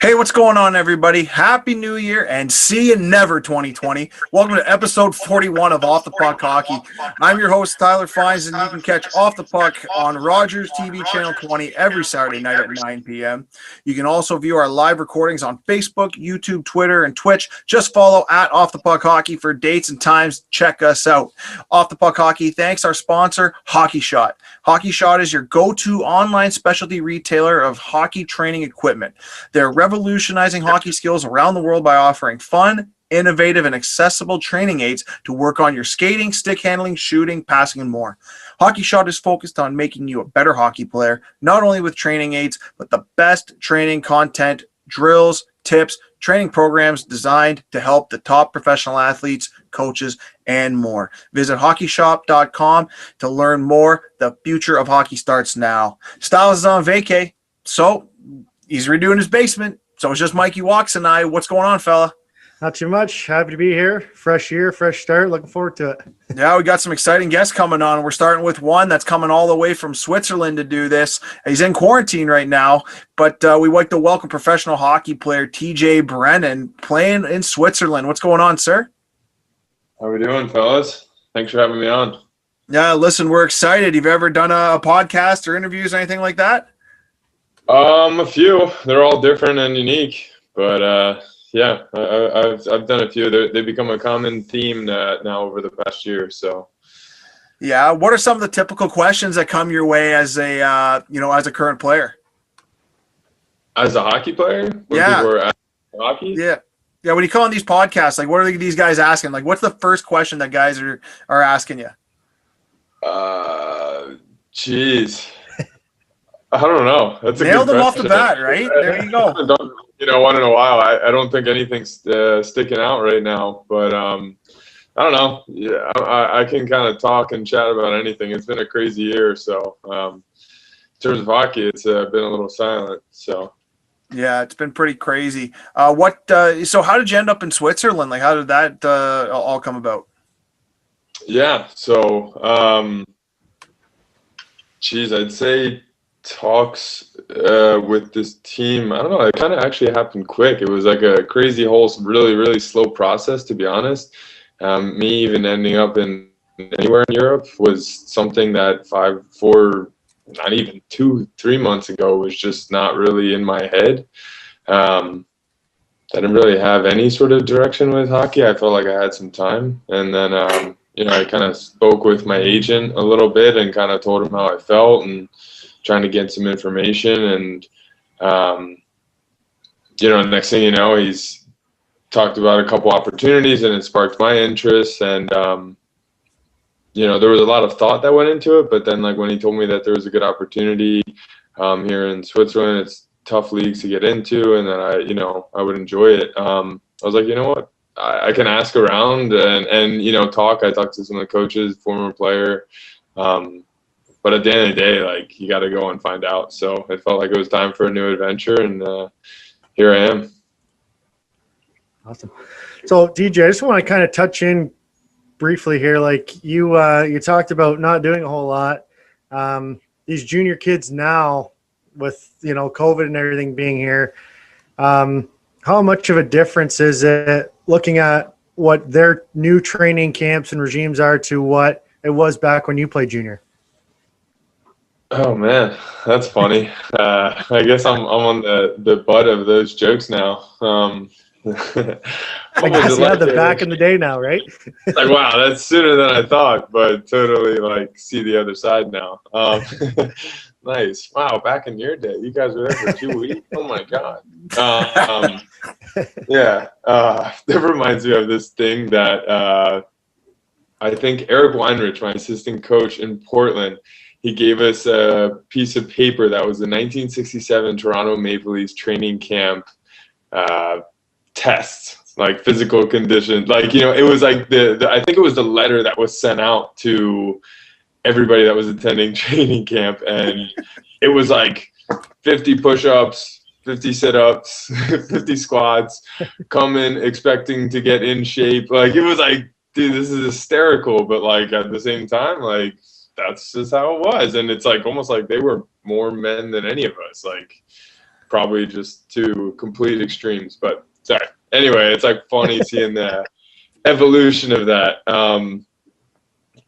Hey, what's going on, everybody? Happy New Year and see you never 2020. Welcome to episode 41 of Off the Puck Hockey. I'm your host, Tyler Fines, and you can catch Off the Puck on Rogers TV Channel 20 every Saturday night at 9 p.m. You can also view our live recordings on Facebook, YouTube, Twitter, and Twitch. Just follow at Off the Puck Hockey for dates and times. Check us out. Off the Puck Hockey thanks our sponsor, Hockey Shot. Hockey Shot is your go-to online specialty retailer of hockey training equipment. They're revolutionizing hockey skills around the world by offering fun, innovative, and accessible training aids to work on your skating, stick handling, shooting, passing, and more. Hockey Shot is focused on making you a better hockey player, not only with training aids, but the best training content, drills, tips, training programs designed to help the top professional athletes, coaches, and more. Visit hockeyshop.com to learn more. The future of hockey starts now. Styles is on vacay, so he's redoing his basement. So it's just Mikey Walks and I. What's going on, fella? Not too much. Happy to be here. Fresh year, fresh start. Looking forward to it. Yeah, we got some exciting guests coming on. We're starting with one that's coming all the way from Switzerland to do this. He's in quarantine right now, but we like to welcome professional hockey player TJ Brennan playing in Switzerland. What's going on, sir? How we doing, fellas? Thanks for having me on. Yeah, listen, we're excited. You've ever done a podcast or interviews or anything like that? A few. They're all different and unique, but yeah, I've done a few. They become a common theme now over the past year. So, yeah, what are some of the typical questions that come your way as a as a current player? As a hockey player, yeah, hockey, yeah. Yeah, when you call on these podcasts, like, what are these guys asking? Like, what's the first question that guys are asking you? Jeez. I don't know. That's nailed them off the bat, right? There you go. One in a while. I don't think anything's sticking out right now, but I don't know. Yeah, I can kind of talk and chat about anything. It's been a crazy year, so in terms of hockey, it's been a little silent. So. Yeah, it's been pretty crazy. So how did you end up in Switzerland? Like, how did that all come about? Yeah, so, I'd say talks with this team, I don't know, it kind of actually happened quick. It was like a crazy whole, really, really slow process, to be honest. Me even ending up in anywhere in Europe was something that 2-3 months ago was just not really in my head. I didn't really have any sort of direction with hockey. I felt like I had some time. And then, I kind of spoke with my agent a little bit and kind of told him how I felt and trying to get some information. And, next thing you know, he's talked about a couple opportunities and it sparked my interest. And, there was a lot of thought that went into it, but then like when he told me that there was a good opportunity here in Switzerland, it's tough leagues to get into, and that I would enjoy it. I was like, you know what, I can ask around and talk. I talked to some of the coaches, former player, but at the end of the day, like, you got to go and find out. So it felt like it was time for a new adventure, and here I am. Awesome. So DJ, I just want to kind of touch in briefly here, like you talked about not doing a whole lot. These junior kids now with COVID and everything being here, how much of a difference is it looking at what their new training camps and regimes are to what it was back when you played junior? Oh man, that's funny. I guess I'm on the butt of those jokes now. I guess the back in the day now, right? Like, wow, that's sooner than I thought, but totally like see the other side now. Nice. Wow, back in your day, you guys were there for 2 weeks. Oh my God. Yeah, that reminds me of this thing that I think Eric Weinrich, my assistant coach in Portland, he gave us a piece of paper that was the 1967 Toronto Maple Leafs training camp tests, like physical condition. Like, it was like I think it was the letter that was sent out to everybody that was attending training camp. And it was like 50 push-ups, 50 sit-ups, 50 squats, come in expecting to get in shape. Like, it was like, dude, this is hysterical. But like, at the same time, like, that's just how it was. And it's like almost like they were more men than any of us. Like, probably just two complete extremes. But sorry. Anyway, it's like funny seeing the evolution of that.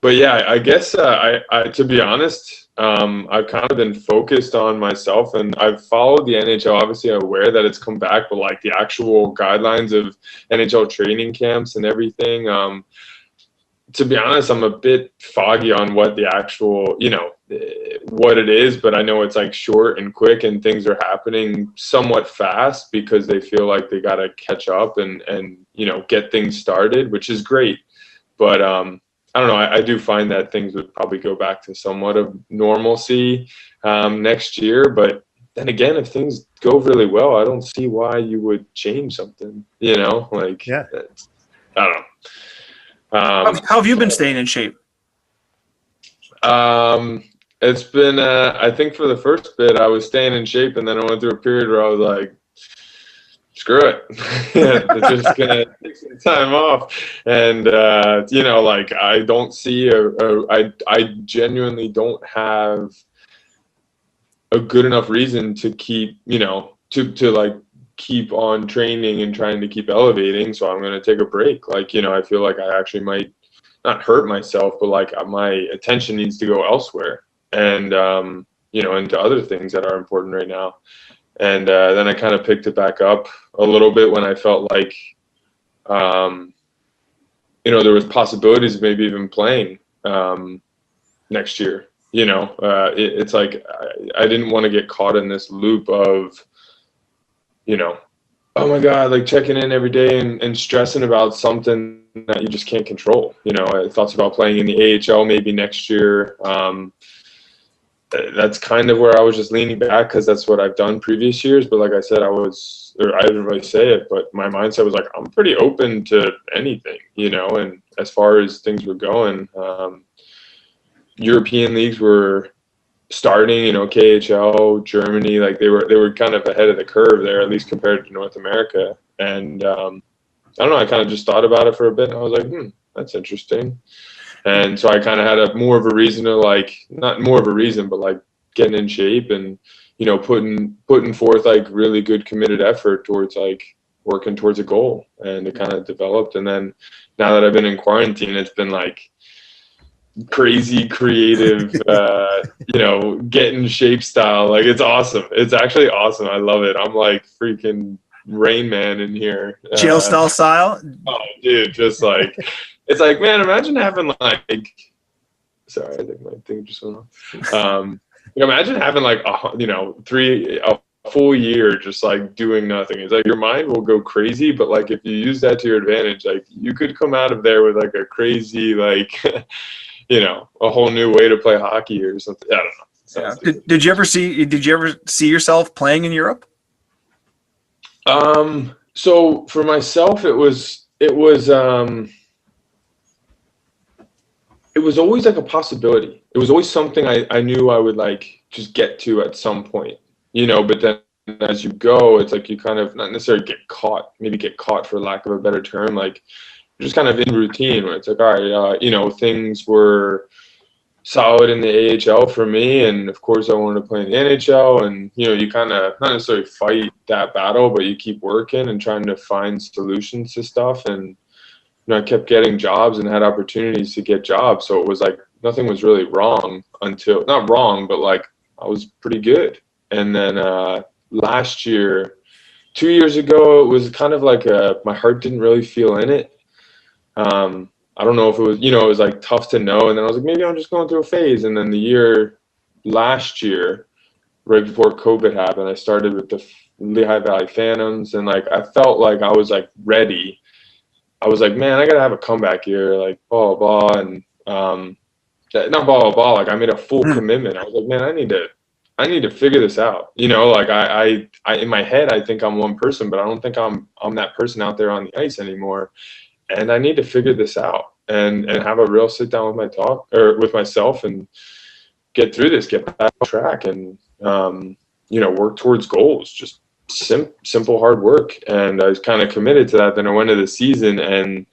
But yeah, I guess I to be honest, I've kind of been focused on myself, and I've followed the NHL. Obviously, I'm aware that it's come back, but like the actual guidelines of NHL training camps and everything. To be honest, I'm a bit foggy on what the actual, what it is, but I know it's like short and quick, and things are happening somewhat fast because they feel like they got to catch up and get things started, which is great. But I don't know. I do find that things would probably go back to somewhat of normalcy next year. But then again, if things go really well, I don't see why you would change something. Yeah. I don't know. How have you been staying in shape? It's been, I think for the first bit, I was staying in shape, and then I went through a period where I was like, screw it. Just gonna take some time off. And I don't see I genuinely don't have a good enough reason to keep, to keep on training and trying to keep elevating. So I'm gonna take a break. I feel like I actually might not hurt myself, but my attention needs to go elsewhere and into other things that are important right now. And then I kind of picked it back up a little bit when I felt like, there was possibilities of maybe even playing next year. It's like I didn't want to get caught in this loop of, oh my God, checking in every day and stressing about something that you just can't control. Thoughts about playing in the AHL maybe next year. That's kind of where I was just leaning back because that's what I've done previous years. But like I said, I didn't really say it, but my mindset was I'm pretty open to anything, and as far as things were going, European leagues were starting, KHL, Germany, they were kind of ahead of the curve there, at least compared to North America. And I don't know, I kind of just thought about it for a bit, and I was like, that's interesting. And so I kind of had more of a reason to not more of a reason, but getting in shape and, putting forth really good committed effort towards working towards a goal, and it kind of developed. And then now that I've been in quarantine, it's been crazy creative, get in shape style. It's awesome. It's actually awesome. I love it. I'm freaking Rain Man in here. Jail style? Oh, dude, just it's man, imagine having sorry, I think my thing just went off. Imagine having a full year just doing nothing. It's your mind will go crazy, but if you use that to your advantage, you could come out of there with a crazy a whole new way to play hockey or something. I don't know. Yeah. Did you ever see yourself playing in Europe? So for myself, it was always a possibility. It was always something I knew I would just get to at some point, but then as you go, it's you kind of not necessarily get caught for lack of a better term. You're just kind of in routine where it's all right, things were solid in the AHL for me. And of course I wanted to play in the NHL, and, you kind of not necessarily fight that battle, but you keep working and trying to find solutions to stuff. And, I kept getting jobs and had opportunities to get jobs. So it was nothing was really wrong until, not wrong, but I was pretty good. And then last year, 2 years ago, it was kind of my heart didn't really feel in it. I don't know if it was, it was tough to know. And then I was maybe I'm just going through a phase. And then last year, right before COVID happened, I started with the Lehigh Valley Phantoms. And I felt I was ready. I was man, I got to have a comeback here, blah, blah, blah. And not blah, blah, blah. I made a full commitment. I was man, I need to figure this out. I in my head, I think I'm one person, but I don't think I'm that person out there on the ice anymore. And I need to figure this out and have a real sit down with myself and get through this, get back on track, and work towards goals. Just simple hard work. And I was kind of committed to that. Then I went to the season, and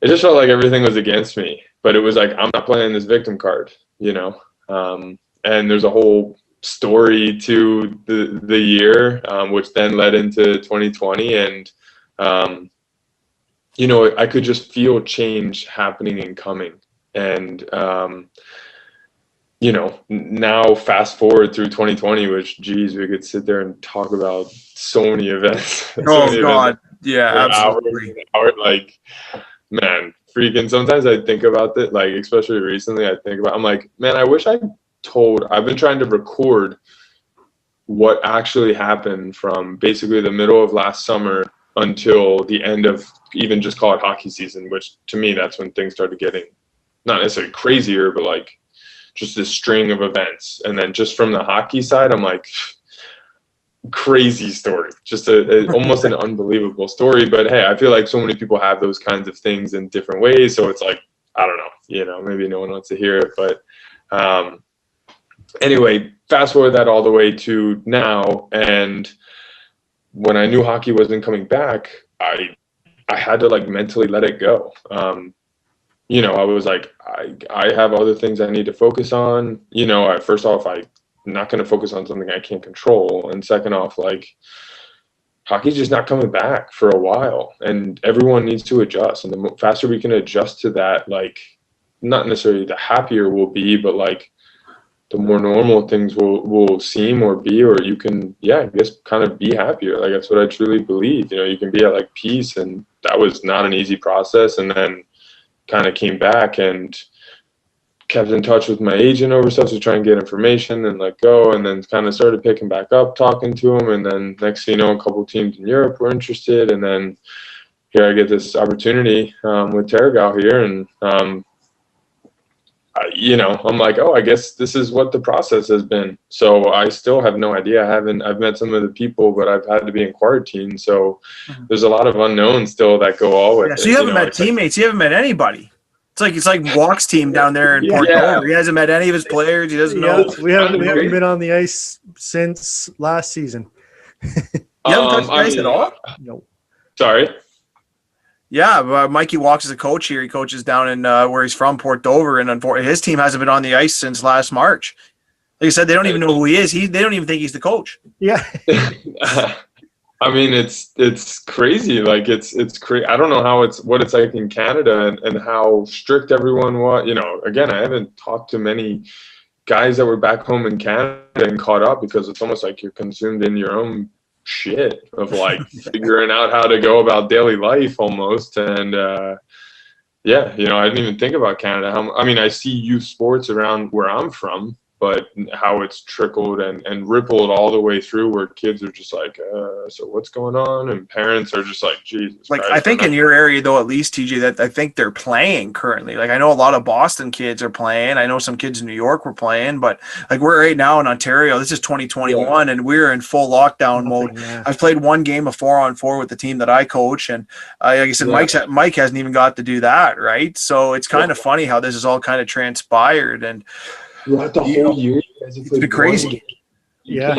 it just felt like everything was against me. But it was I'm not playing this victim card, and there's a whole story to the year, which then led into 2020. And, I could just feel change happening and coming. And, now fast forward through 2020, which, geez, we could sit there and talk about so many events. Oh, God. Yeah, absolutely. Like, man, freaking, sometimes I think about it, like, especially recently, I'm like, man, I wish I've been trying to record what actually happened from basically the middle of last summer until the end of even just call it hockey season, which to me, that's when things started getting not necessarily crazier, but like just this string of events. And then just from the hockey side, I'm like, crazy story, just almost an unbelievable story. But hey, I feel like so many people have those kinds of things in different ways. So it's like, I don't know, maybe no one wants to hear it, but anyway, fast forward that all the way to now. And when I knew hockey wasn't coming back, I had to like mentally let it go. I was like, I have other things I need to focus on. First off, I'm not going to focus on something I can't control. And second off, like, hockey's just not coming back for a while, and everyone needs to adjust. And the faster we can adjust to that, like, not necessarily the happier we'll be, but like the more normal things will seem or be, or you can, I guess, kind of be happier. Like, that's what I truly believe. You can be at like peace, and that was not an easy process. And then kind of came back and kept in touch with my agent over stuff to try and get information and let go, and then kind of started picking back up, talking to him. And then next thing you know, a couple teams in Europe were interested. And then here I get this opportunity with Terrigal here. And, I'm like, oh, I guess this is what the process has been. So I still have no idea. I've met some of the people, but I've had to be in quarantine. So there's a lot of unknowns still that go all with it. So you haven't met teammates. You haven't met anybody. It's like Walk's team down there in Port Dover. He hasn't met any of his players. He doesn't know. We haven't been on the ice since last season. You haven't touched the ice at all? No. Sorry. Yeah, Mikey Walks is a coach here. He coaches down in where he's from, Port Dover, and his team hasn't been on the ice since last March. Like I said, they don't even know who he is. They don't even think he's the coach. Yeah. I mean, it's crazy. Like it's crazy. I don't know what it's like in Canada and how strict everyone was. Again, I haven't talked to many guys that were back home in Canada and caught up, because it's almost like you're consumed in your own shit of like figuring out how to go about daily life almost. And I didn't even think about Canada. I see youth sports around where I'm from, but how it's trickled and rippled all the way through, where kids are just like, so what's going on? And parents are just like, Jesus Like, Christ, I think in your area, though, at least, TJ, that I think they're playing currently. Like, I know a lot of Boston kids are playing. I know some kids in New York were playing. But, like, we're right now in Ontario. This is 2021, and we're in full lockdown mode. Yeah. I've played one game of 4-on-4 with the team that I coach. And, like I said, Mike hasn't even got to do that, right? So it's kind of funny how this is all kind of transpired. And throughout the whole year, it's been crazy. Yeah,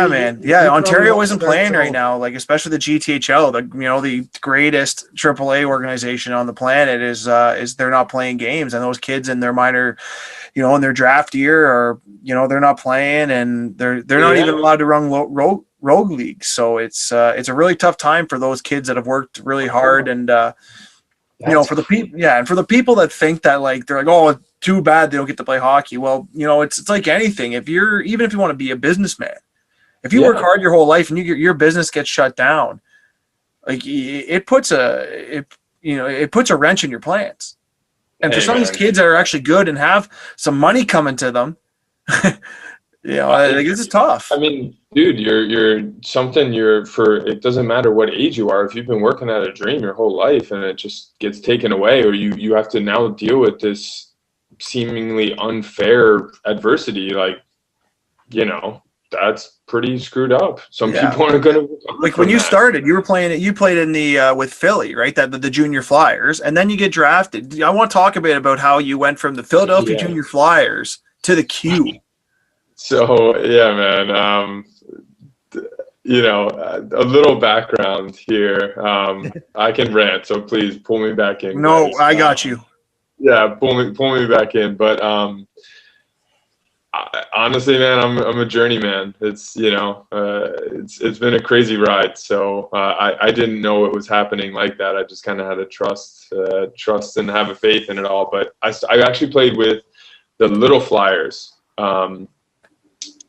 man. Yeah, Ontario isn't playing right now. Like, especially the GTHL, the greatest AAA organization on the planet is they're not playing games, and those kids in their minor, in their draft year, or they're not playing, and they're not even allowed to run rogue leagues. So it's a really tough time for those kids that have worked really hard, and for the people, and for the people that think that, like, they're like, oh, too bad they don't get to play hockey. Well, it's like anything. Even if you want to be a businessman, if you work hard your whole life and your business gets shut down, like, it puts a wrench in your plans. And for some of these kids that are actually good and have some money coming to them, this is tough. I mean, dude, it doesn't matter what age you are. If you've been working at a dream your whole life and it just gets taken away, or you have to now deal with this seemingly unfair adversity, like, that's pretty screwed up. Some people aren't going to, like, when you started, you played in the with Philly, right? That the junior Flyers, and then you get drafted. I want to talk a bit about how you went from the Philadelphia Junior Flyers to the Q. So man, a little background here. I can rant, so please pull me back in. No, guys. I got you. Yeah, pull me back in. But Honestly, man, I'm a journeyman. It's it's been a crazy ride. So I didn't know it was happening like that. I just kind of had to trust and have a faith in it all. But I actually played with the Little Flyers. So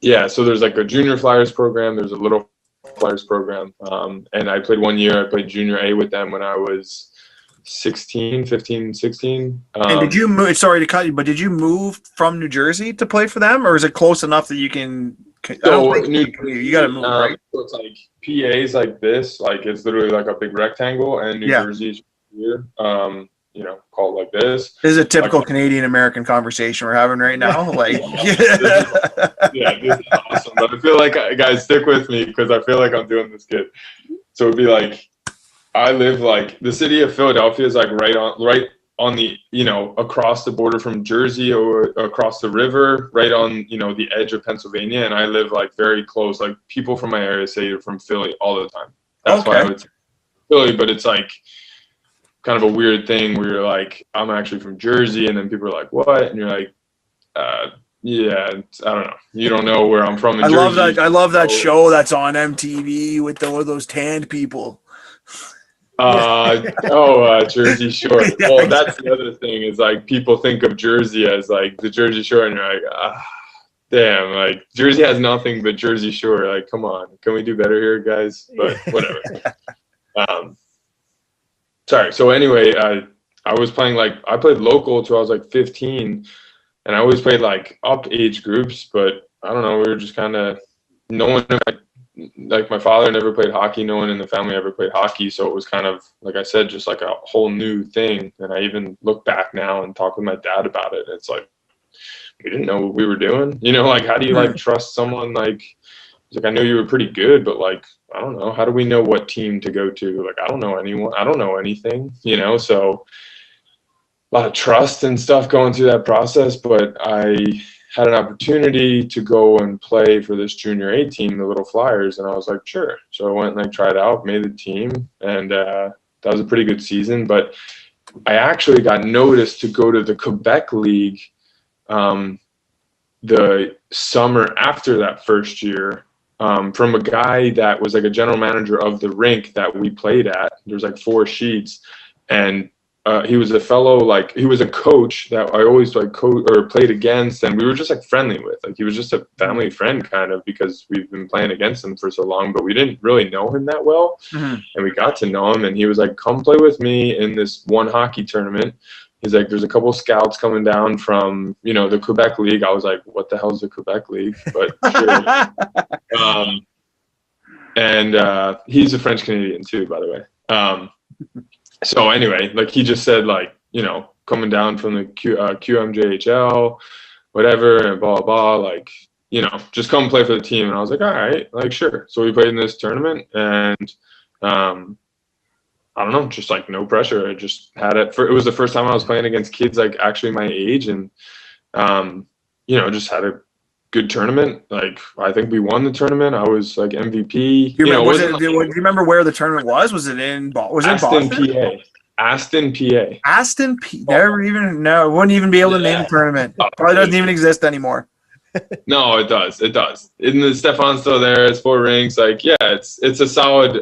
there's like a junior Flyers program. There's a Little Flyers program. And I played 1 year. I played junior A with them when I was 16. And did you move? Sorry to cut you, but did you move from New Jersey to play for them, or is it close enough that you can? I don't think you got to move, right? So it's like PA's like this, like it's literally like a big rectangle, and New Jersey's here, called like this. This is a typical Canadian American conversation we're having right now. Like, this is awesome. But I feel like, guys, stick with me because I feel like I'm doing this good. So it'd be like, I live like the city of Philadelphia is like right on the, across the border from Jersey or across the river, right on, the edge of Pennsylvania. And I live like very close. Like people from my area say you're from Philly all the time. That's why I would say Philly, but it's like kind of a weird thing where you're like, I'm actually from Jersey. And then people are like, what? And you're like, I don't know. You don't know where I'm from in Jersey. I love that show that's on MTV with those tanned people. Jersey Shore. Well, that's the other thing is like people think of Jersey as like the Jersey Shore, and you're like, damn, like Jersey has nothing but Jersey Shore. Like, come on, can we do better here, guys? But whatever. Sorry. So anyway, I was playing I played local till I was like 15, and I always played like up age groups, but I don't know, we were just kind of like my father never played hockey. No one in the family ever played hockey. So it was kind of, like I said, just like a whole new thing. And I even look back now and talk with my dad about it. It's like, we didn't know what we were doing. Like, how do you like trust someone? Like, I know you were pretty good, but like, I don't know. How do we know what team to go to? Like, I don't know anyone. I don't know anything, so a lot of trust and stuff going through that process. But I had an opportunity to go and play for this junior A team, the Little Flyers, and I was like, sure. So I went and tried out, made the team, and that was a pretty good season. But I actually got noticed to go to the Quebec League the summer after that first year from a guy that was like a general manager of the rink that we played at. There was like 4 sheets, and he was a fellow, he was a coach that I always played against, and we were just friendly with. He was just a family friend kind of, because we've been playing against him for so long, but we didn't really know him that well. Mm-hmm. And we got to know him, and he was like, come play with me in this one hockey tournament. He's like, there's a couple scouts coming down from, the Quebec League. I was like, what the hell is the Quebec League? But sure. And he's a French Canadian too, by the way. So anyway, he just said, coming down from the QMJHL, whatever, and blah, blah, blah, just come play for the team. And I was like, all right, sure. So we played in this tournament, and I don't know, just no pressure. I just had it. It was the first time I was playing against kids actually my age, and just had a good tournament. I think we won the tournament. I was MVP. Do you remember where the tournament was? Was it in Boston? PA. Aston, PA. Aston, PA. Never even. No, wouldn't even be able to name the tournament. Probably doesn't even exist anymore. No, it does. It does. And the Stefan's still there. It's 4 rinks. It's a solid.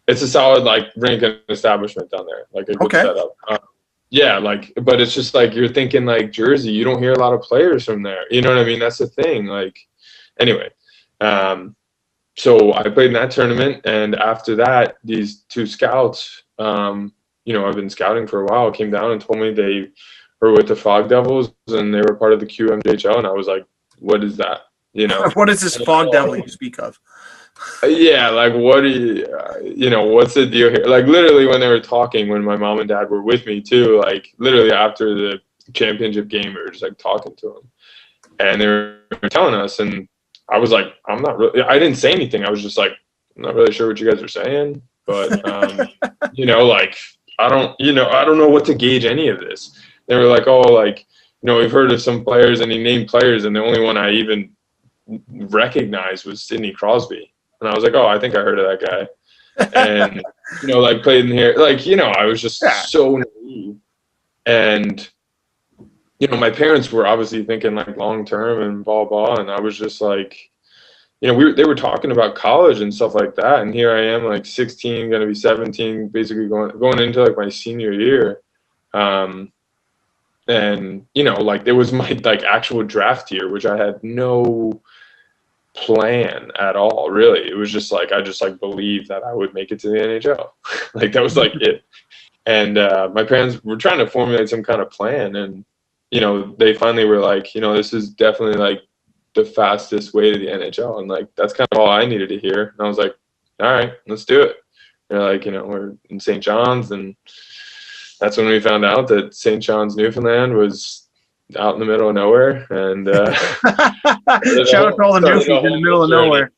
It's a solid rink and establishment down there. A good setup. But it's just you're thinking Jersey, you don't hear a lot of players from there. You know what I mean? That's the thing. Anyway, so I played in that tournament, and after that, these 2 scouts, I've been scouting for a while, came down and told me they were with the Fog Devils and they were part of the QMJHL, and I was like, what is that? What is this Fog Devil you speak of? Yeah, what do you, what's the deal here? Literally when they were talking, when my mom and dad were with me too, literally after the championship game, we were just talking to them, and they were telling us, and I was like, I didn't say anything. I was just like, I'm not really sure what you guys are saying, but I don't know what to gauge any of this. They were like, oh, we've heard of some players, and he named players, and the only one I even recognized was Sidney Crosby. And I was like, oh, I think I heard of that guy. And, played in here. I was just so naive. And, my parents were obviously thinking like long term and blah blah, and I was just like, they were talking about college and stuff like that, and here I am, like 16, gonna be 17, basically going into like my senior year, and like it was my like actual draft year, which I had no plan at all, really. It was just like I just like believed that I would make it to the NHL. Like that was like it. And my parents were trying to formulate some kind of plan, and they finally were like, this is definitely like the fastest way to the NHL, and like that's kind of all I needed to hear. And I was like, all right, let's do it. They're like, we're in St. John's, and that's when we found out that St. John's, Newfoundland was out in the middle of nowhere, and shout out to all the Newfies in the middle of nowhere.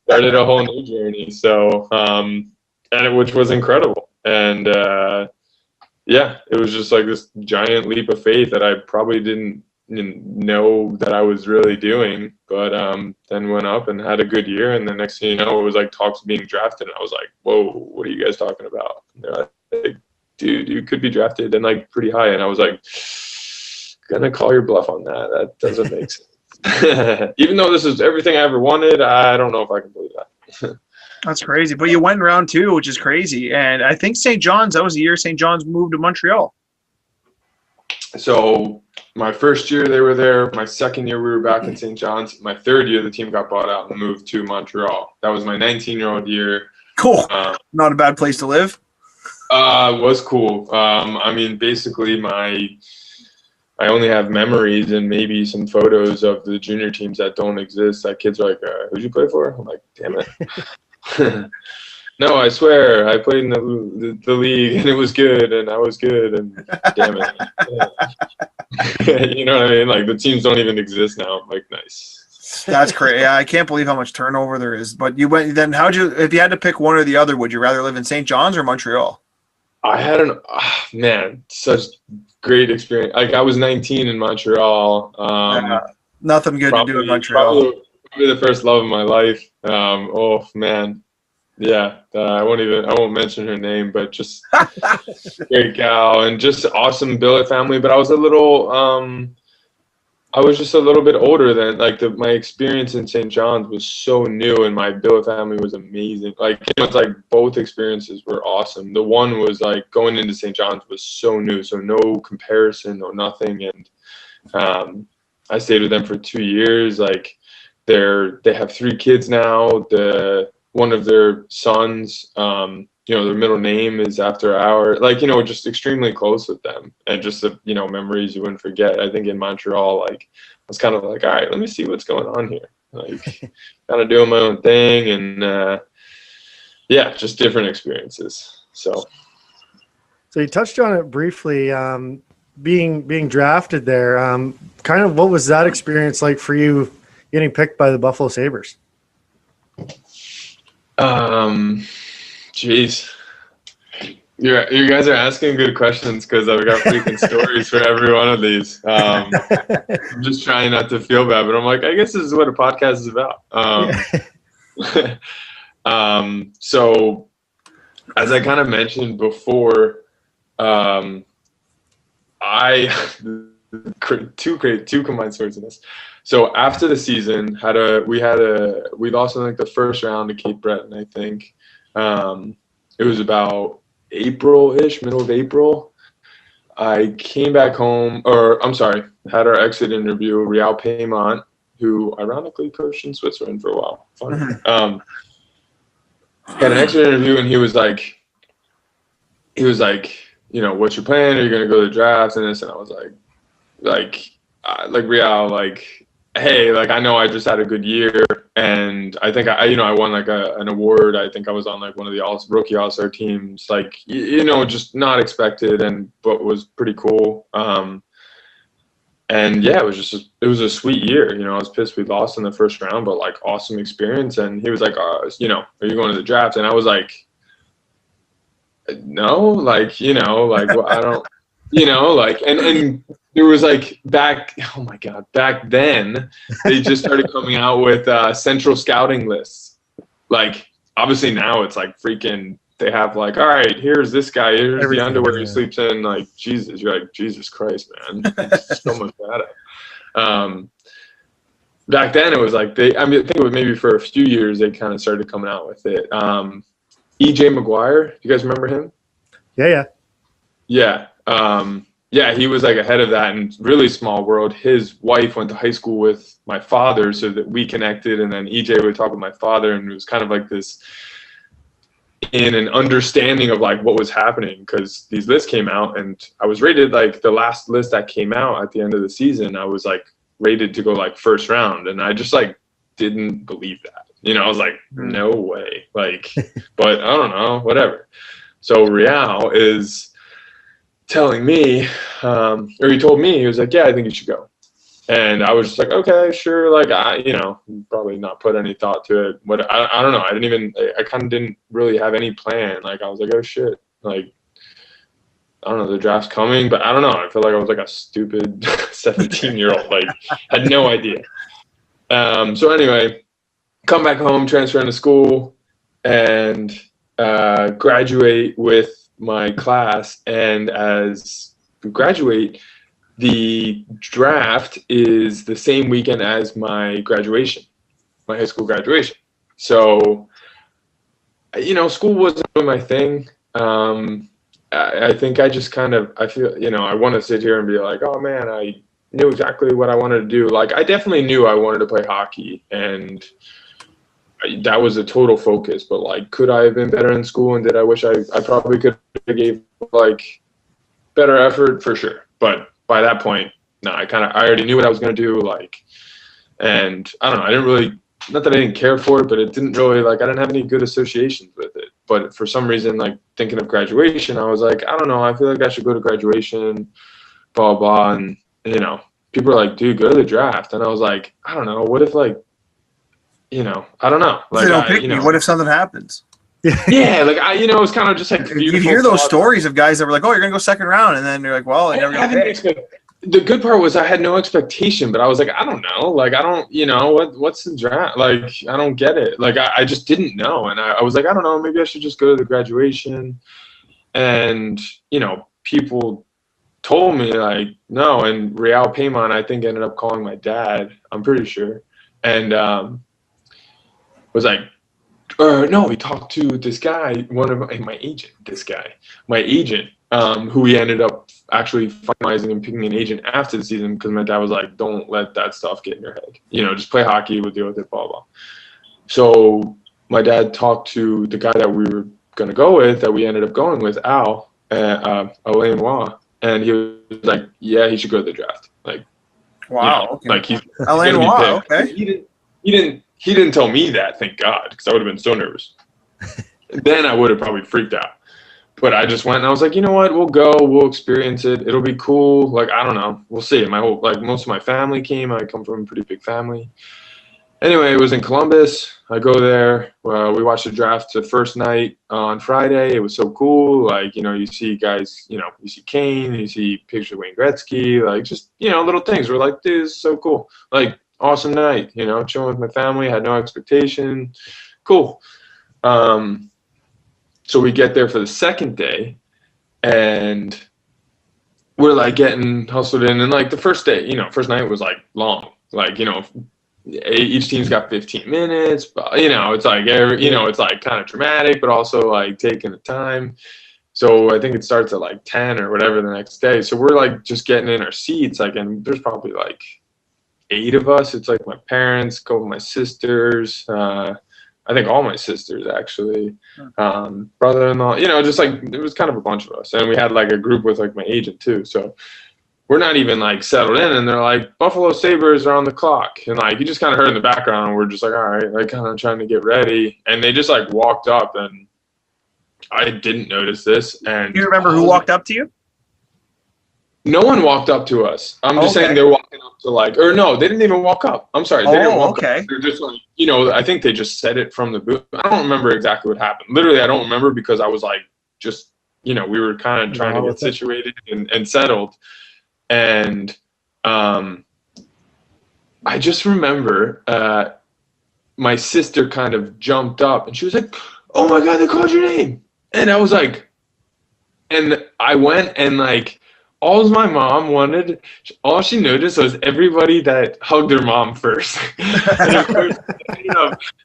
Started a whole new journey. So, which was incredible, and it was just like this giant leap of faith that I probably didn't know that I was really doing, but then went up and had a good year, and the next thing you know, it was like talks of being drafted, and I was like, whoa, what are you guys talking about? And they're like, dude, you could be drafted and like pretty high, and I was like, gonna call your bluff on that. That doesn't make sense. Even though this is everything I ever wanted, I don't know if I can believe that. That's crazy. But you went in round 2, which is crazy. And I think St. John's, that was the year St. John's moved to Montreal. So my first year they were there. My second year we were back in St. John's. My third year the team got bought out and moved to Montreal. That was my 19-year-old year. Cool. Not a bad place to live. It was cool. I mean, basically I only have memories and maybe some photos of the junior teams that don't exist. That kids are like, who'd you play for? I'm like, damn it. No, I swear, I played in the league, and it was good, and I was good, and damn it. You know what I mean? Like, the teams don't even exist now. I'm like, nice. That's crazy. Yeah, I can't believe how much turnover there is. But you went, then if you had to pick one or the other, would you rather live in St. John's or Montreal? I had such great experience. Like, I was 19 in Montreal. Nothing good to do in Montreal. Probably the first love of my life. Oh man, yeah. I won't mention her name, but just great gal and just awesome billet family. But I was just a little bit older than my experience in St. John's was so new, and my billet family was amazing. Like it was like both experiences were awesome. The one was like going into St. John's was so new, so no comparison, no nothing, and I stayed with them for 2 years. Like they have 3 kids now. One of their sons, their middle name is after just extremely close with them, and just the, memories you wouldn't forget. I think in Montreal, I was kind of like, all right, let me see what's going on here. Like kind of doing my own thing, and just different experiences. So you touched on it briefly, being drafted there. Kind of what was that experience like for you getting picked by the Buffalo Sabres? Jeez. You guys are asking good questions because I've got freaking stories for every one of these. I'm just trying not to feel bad, but I'm like, I guess this is what a podcast is about. So as I kind of mentioned before, two combined stories in this. So after the season, we lost in the first round to Cape Breton, I think. It was about April-ish, middle of April. I came back home, had our exit interview. Real Paymont, who ironically coached in Switzerland for a while. Fun. Had an exit interview, and he was like, what's your plan? Are you going to go to the draft and this? And I was Real, hey, I know I just had a good year, and I think I won an award. I think I was on one of the rookie all-star teams, just not expected, but was pretty cool. And yeah, it was a sweet year. I was pissed we lost in the first round, but awesome experience. And he was like, are you going to the draft? And I was like, no, well, I don't, and there was back then they just started coming out with central scouting lists. Obviously now it's freaking they have like, all right, here's this guy, here's Everything, the underwear yeah. he sleeps in. Like, Jesus, you're like, Jesus Christ, man. It's so much data. Back then it was like I think it was maybe for a few years they kind of started coming out with it. EJ McGuire, you guys remember him? Yeah. Yeah. Yeah, he was like ahead of that, and really small world. His wife went to high school with my father, so that we connected, and then EJ would talk with my father, and it was kind of like this in an understanding of like what was happening, because these lists came out, and I was rated like the last list that came out at the end of the season. I was like rated to go like first round, and I just like didn't believe that. I was like, no way. Like, but I don't know, whatever. So Real is telling me, or he told me, he was like, yeah, I think you should go. And I was just like, okay, sure. Like, probably not put any thought to it. But I don't know. I kind of didn't really have any plan. Like, I was like, oh shit. Like, I don't know, the draft's coming, but I don't know. I feel like I was like a stupid 17-year-old, like, had no idea. So anyway, come back home, transfer into school, and graduate with my class. And as we graduate, the draft is the same weekend as my graduation, my high school graduation. So, school wasn't really my thing. I think I just I feel, I want to sit here and be like, oh man, I knew exactly what I wanted to do. Like, I definitely knew I wanted to play hockey, and that was a total focus. But like, could I have been better in school? And did I wish I probably could have gave like better effort? For sure. But by that point, no, I already knew what I was going to do. Like, and I don't know, I didn't really, not that I didn't care for it, but it didn't really, like, I didn't have any good associations with it. But for some reason, like, thinking of graduation, I was like, I don't know, I feel like I should go to graduation, blah, blah. And, people are like, dude, go to the draft. And I was like, I don't know, what if, like, I don't know. Like, they don't pick me. What if something happens? Yeah, like, it was kind of just like, you hear those stories of guys that were like, oh, you're going to go second round. And then you're like, well, I never got picked. The good part was I had no expectation, but I was like, I don't know. Like, I don't, what's the draft? Like, I don't get it. Like, I just didn't know. And I was like, I don't know, maybe I should just go to the graduation. And, people told me, like, no. And Real Paymon, I think, ended up calling my dad, I'm pretty sure. And was like, no, he talked to this guy, my agent, who he ended up actually finalizing and picking an agent after the season, because my dad was like, don't let that stuff get in your head. Just play hockey, we'll deal with it, blah, blah. So my dad talked to the guy that we were going to go with, that we ended up going with, Alain Roy, and he was like, yeah, he should go to the draft. Like, wow. Okay. Like, he's Alain Roy, okay. He didn't tell me that, thank God, because I would have been so nervous. Then I would have probably freaked out. But I just went, and I was like, you know what? We'll go. We'll experience it. It'll be cool. Like, I don't know. We'll see. Most of my family came. I come from a pretty big family. Anyway, it was in Columbus. I go there. We watched the draft the first night on Friday. It was so cool. Like, you see guys, you see Kane, you see pictures of Wayne Gretzky, like, just, little things. We're like, dude, this is so cool. Like, awesome night, chilling with my family, had no expectation. Cool. So we get there for the second day, and we're like getting hustled in. And like the first day, first night was like long. Like, each team's got 15 minutes, but it's like, it's like kind of dramatic, but also like taking the time. So I think it starts at like 10 or whatever the next day. So we're like just getting in our seats, like, and there's probably like 8 of us. It's like my parents, a couple of my sisters, I think all my sisters actually, brother-in-law, just like, it was kind of a bunch of us. And we had like a group with like my agent too. So we're not even like settled in, and they're like, Buffalo Sabres are on the clock. And like, you just kind of heard in the background, and we're just like, all right, like kind of trying to get ready. And they just like walked up, and I didn't notice this. And do you remember who walked up to you? No one walked up to us. I'm just saying they're walking up to like, or no, they didn't even walk up. I'm sorry. They didn't walk up. They're just like, I think they just said it from the booth. I don't remember exactly what happened. Literally, I don't remember, because I was like, just, we were kind of trying to get situated and settled. And I just remember my sister kind of jumped up, and she was like, oh my God, they called your name. And I was like, and I went and like, all my mom wanted, all she noticed was everybody that hugged their mom first. And of course,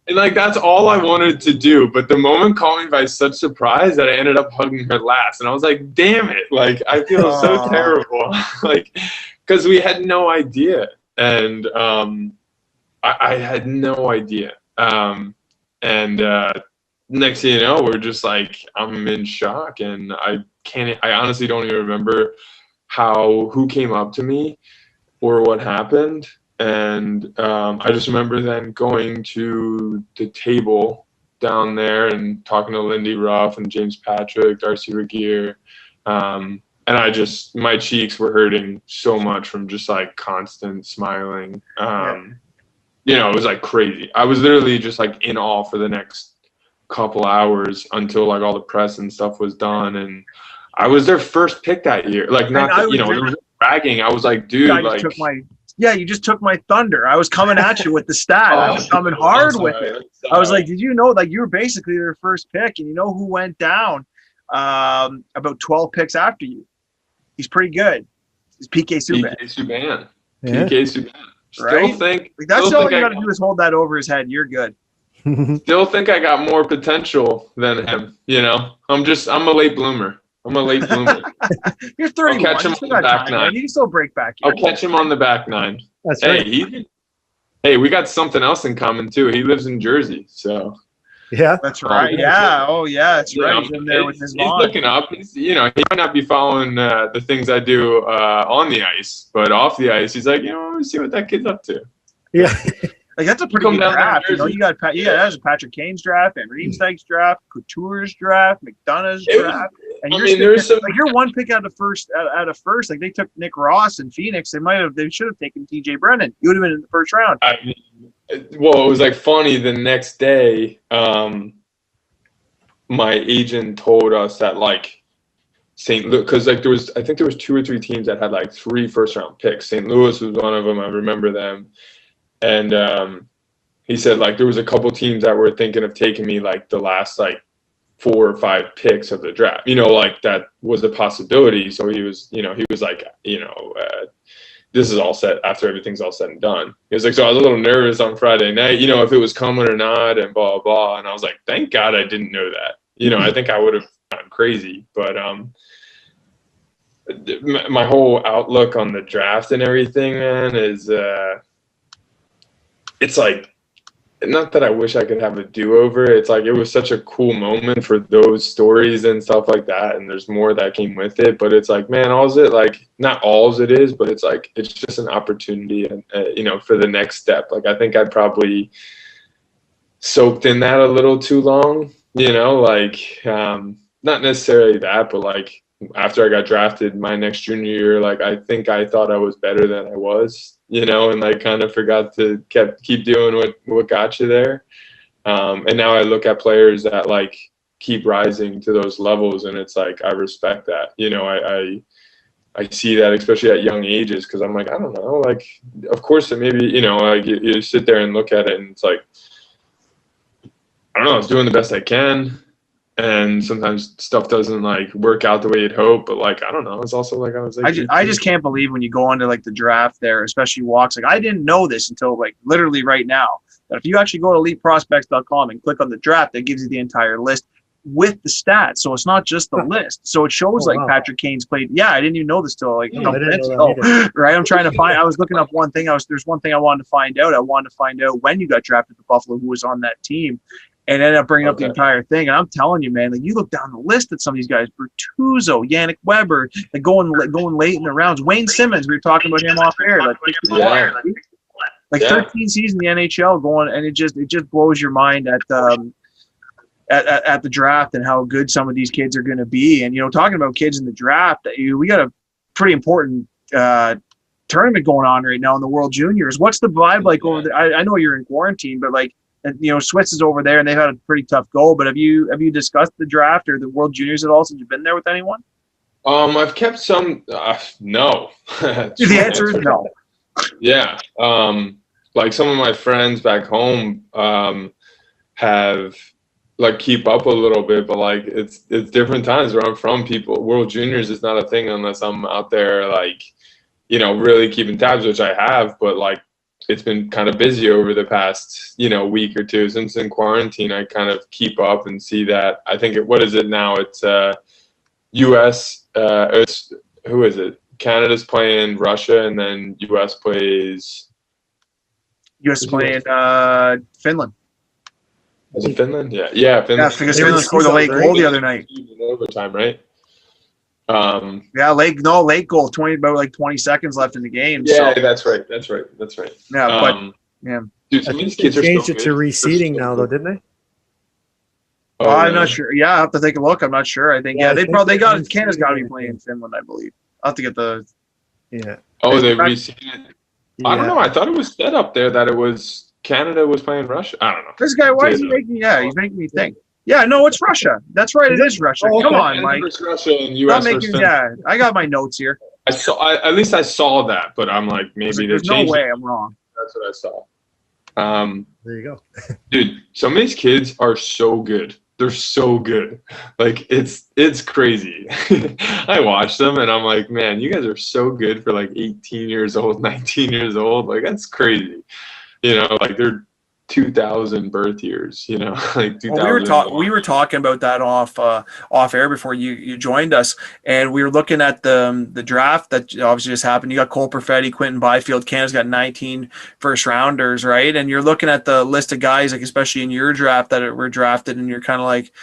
and like that's all I wanted to do. But the moment caught me by such surprise that I ended up hugging her last. And I was like, damn it. Like, I feel so terrible. Like, because we had no idea. And I had no idea. And next thing you know, we're just like, I'm in shock. And I honestly don't even remember who came up to me or what happened. And I just remember then going to the table down there and talking to Lindy Ruff and James Patrick, Darcy Regier. And my cheeks were hurting so much from just like constant smiling. It was like crazy. I was literally just like in awe for the next couple hours until like all the press and stuff was done. And I was their first pick that year. Like, not that, there was no bragging. I was like, dude, you just took my thunder. I was coming at you with the stat. I was coming hard with it. I was like, did you know, like, you were basically their first pick, and you know who went down about 12 picks after you? He's pretty good. It's PK Subban. PK Subban. Still think that's all you got to do is hold that over his head. You're good. Still think I got more potential than him. I'm a late bloomer. You're 31. I'll catch him on the back nine. You can still break back. I'll catch him on the back nine. That's right. Hey, we got something else in common too. He lives in Jersey, so. Yeah, that's right. Yeah. Oh, yeah. That's right. He's in there with his mom. He's looking up. He might not be following the things I do on the ice, but off the ice, he's like, let me see what that kid's up to. Yeah. Like, that's a pretty good draft. That was a Patrick Kane's draft, and Riemsdyk's draft, Couture's draft, McDonough's draft. And you're one pick out of first. Like, they took Nick Ross in Phoenix. They should have taken TJ Brennan. You would have been in the first round. It was like funny. The next day, my agent told us that like St. Louis, because like I think there was 2 or 3 teams that had like 3 first-round picks. St. Louis was one of them. I remember them. And he said like there was a couple teams that were thinking of taking me like the last like 4 or 5 picks of the draft. Like that was a possibility. So he was like, this is all set after everything's all said and done. He was like, so I was a little nervous on Friday night, if it was coming or not, and blah, blah, blah. And I was like, thank God I didn't know that. I think I would have gone crazy. But my whole outlook on the draft and everything, man, is it's like, not that I wish I could have a do-over. It's like, it was such a cool moment for those stories and stuff like that. And there's more that came with it, but it's like, man, not all it is, but it's like, it's just an opportunity and, for the next step. Like, I think I probably soaked in that a little too long, not necessarily that, but like after I got drafted my next junior year, like, I think I thought I was better than I was. And like kind of forgot to keep doing what got you there. And now I look at players that like keep rising to those levels, and it's like, I respect that. I see that, especially at young ages, because I'm like, I don't know, like, of course, it maybe, like you sit there and look at it and it's like, I don't know, I was doing the best I can. And sometimes stuff doesn't like work out the way you'd hope, but like, I don't know. It's also like, I was like, I just can't believe when you go into like the draft there, especially walks. Like, I didn't know this until like literally right now, that if you actually go to eliteprospects.com and click on the draft, that gives you the entire list with the stats. So it's not just the list. So it shows like Patrick Kane's played. Yeah, I didn't even know this till like a couple minutes ago. Right. I'm trying to find. I was looking up one thing. There's one thing I wanted to find out. I wanted to find out when you got drafted to Buffalo, who was on that team. And ended up bringing up the entire thing. And I'm telling you, man, like, you look down the list at some of these guys: Bertuzzo, Yannick Weber, like going late in the rounds. Wayne Simmons, we were talking about him off air. Like 13 seasons in the NHL going, and it just blows your mind at the draft and how good some of these kids are going to be. And talking about kids in the draft, we got a pretty important tournament going on right now in the World Juniors. What's the vibe like over there? I know you're in quarantine, but like, Swiss is over there and they've had a pretty tough go, but have you discussed the draft or the World Juniors at all since you've been there with anyone? I've kept some, no. The answer is no. Yeah. Like some of my friends back home have like keep up a little bit, but like it's different times where I'm from. World Juniors is not a thing unless I'm out there like, you know, really keeping tabs, which I have, but like it's been kind of busy over the past, you know, week or two since in quarantine. I kind of keep up and see that. I think what is it now? It's US it's who is it? Canada's playing Russia, and then US plays U.S. playing Finland. is it Finland? Yeah, Finland. Yeah, because Finland scored the late goal the other night. In overtime, right? Yeah, late goal. About 20 seconds left in the game. Yeah, so. that's right. Yeah, but yeah. Dude, I some of these think they kids are changed so it to good. reseeding They're so now, though, good. didn't they? Oh, I'm really? not sure. Yeah, I have to take a look. I'm not sure. I think Yeah, I they think probably they got reseeded Canada's got to be it. playing Finland, I believe. I'll have to get the. Yeah. Oh, they Right. reseeded. I don't know. I thought it was set up there that it was Canada was playing Russia. I don't know. This guy, why is he making? Yeah, he's making me think. Yeah, no, it's Russia. That's right. It is Russia. Oh, okay. Come on, Canada Mike. versus Russia and Stop US versus making. Finland. Yeah, I got my notes here. At least I saw that, but I'm like maybe they There's no changed way it. I'm wrong. That's what I saw. There you go. Dude, some of these kids are so good. They're so good. Like it's crazy. I watch them and I'm like, man, you guys are so good for like 18 years old, 19 years old. Like that's crazy. You know, like they're 2000 birth years, you know, like 2000. Well, we were talking about that off air before you joined us, and we were looking at the draft that obviously just happened. You got Cole Perfetti, Quentin Byfield. Canada's got 19 first rounders, right? And you're looking at the list of guys, like especially in your draft that were drafted, and you're kind of like,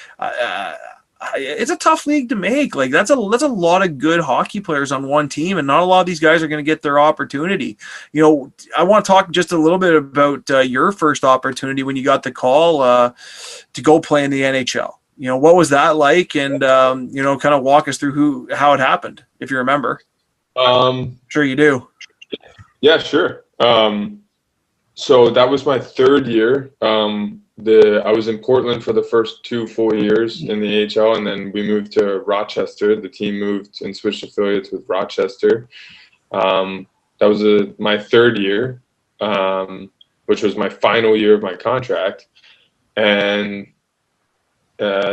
it's a tough league to make. Like that's a lot of good hockey players on one team, and not a lot of these guys are going to get their opportunity. You know, I want to talk just a little bit about your first opportunity when you got the call to go play in the NHL. You know, what was that like? And you know, kind of walk us through how it happened, if you remember. Sure you do. Yeah, sure. So that was my third year. I was in Portland for the first 2 full years in the AHL, and then we moved to Rochester. The team moved and switched affiliates with Rochester. That was my third year, which was my final year of my contract. And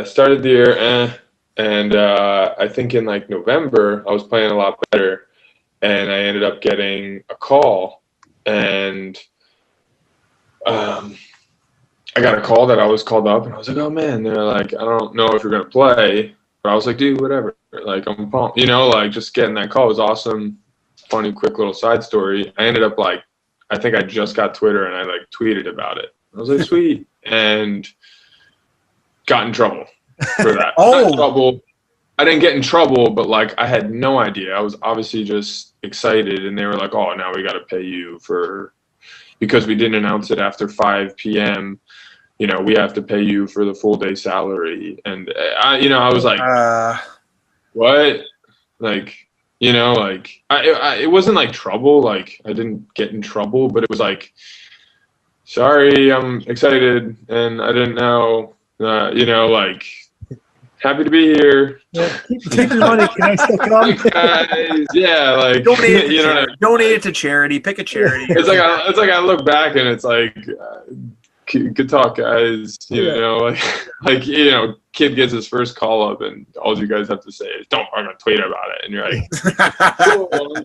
started the year, and I think in like November, I was playing a lot better, and I ended up getting a call, and I got a call that I was called up, and I was like, oh man, they're like, I don't know if you're going to play, but I was like, dude, whatever. Like, I'm pumped, you know, like just getting that call was awesome. Funny, quick little side story. I ended up like, I think I just got Twitter and I like tweeted about it. I was like, sweet. And got in trouble for that. Not trouble. I didn't get in trouble, but like I had no idea. I was obviously just excited, and they were like, oh, now we got to pay you because we didn't announce it after 5 p.m. You know, we have to pay you for the full day salary. And I was like, what? Like, you know, like it wasn't like trouble. Like I didn't get in trouble, but it was like, sorry, I'm excited and I didn't know, you know, like happy to be here. Yeah, keep your money. Can I still come? Guys, yeah, like Donate you know, donate it to charity. Pick a charity. it's like I look back and it's like, good talk, guys. You know, like you know, kid gets his first call up, and all you guys have to say is, "Don't I'm gonna tweet about it," and you're like,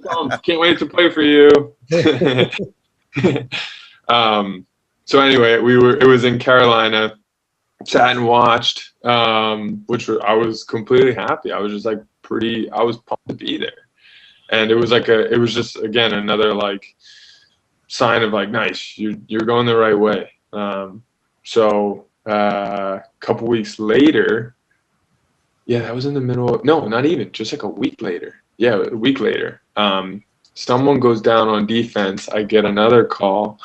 cool, can't wait to play for you. So anyway, it was in Carolina. Sat and watched, I was completely happy. I was just like I was pumped to be there, and it was just again another like sign of like, nice, you're going the right way. So a couple weeks later, yeah, that was in the middle of, no, not even, just like a week later. Yeah, a week later, someone goes down on defense. I get another call,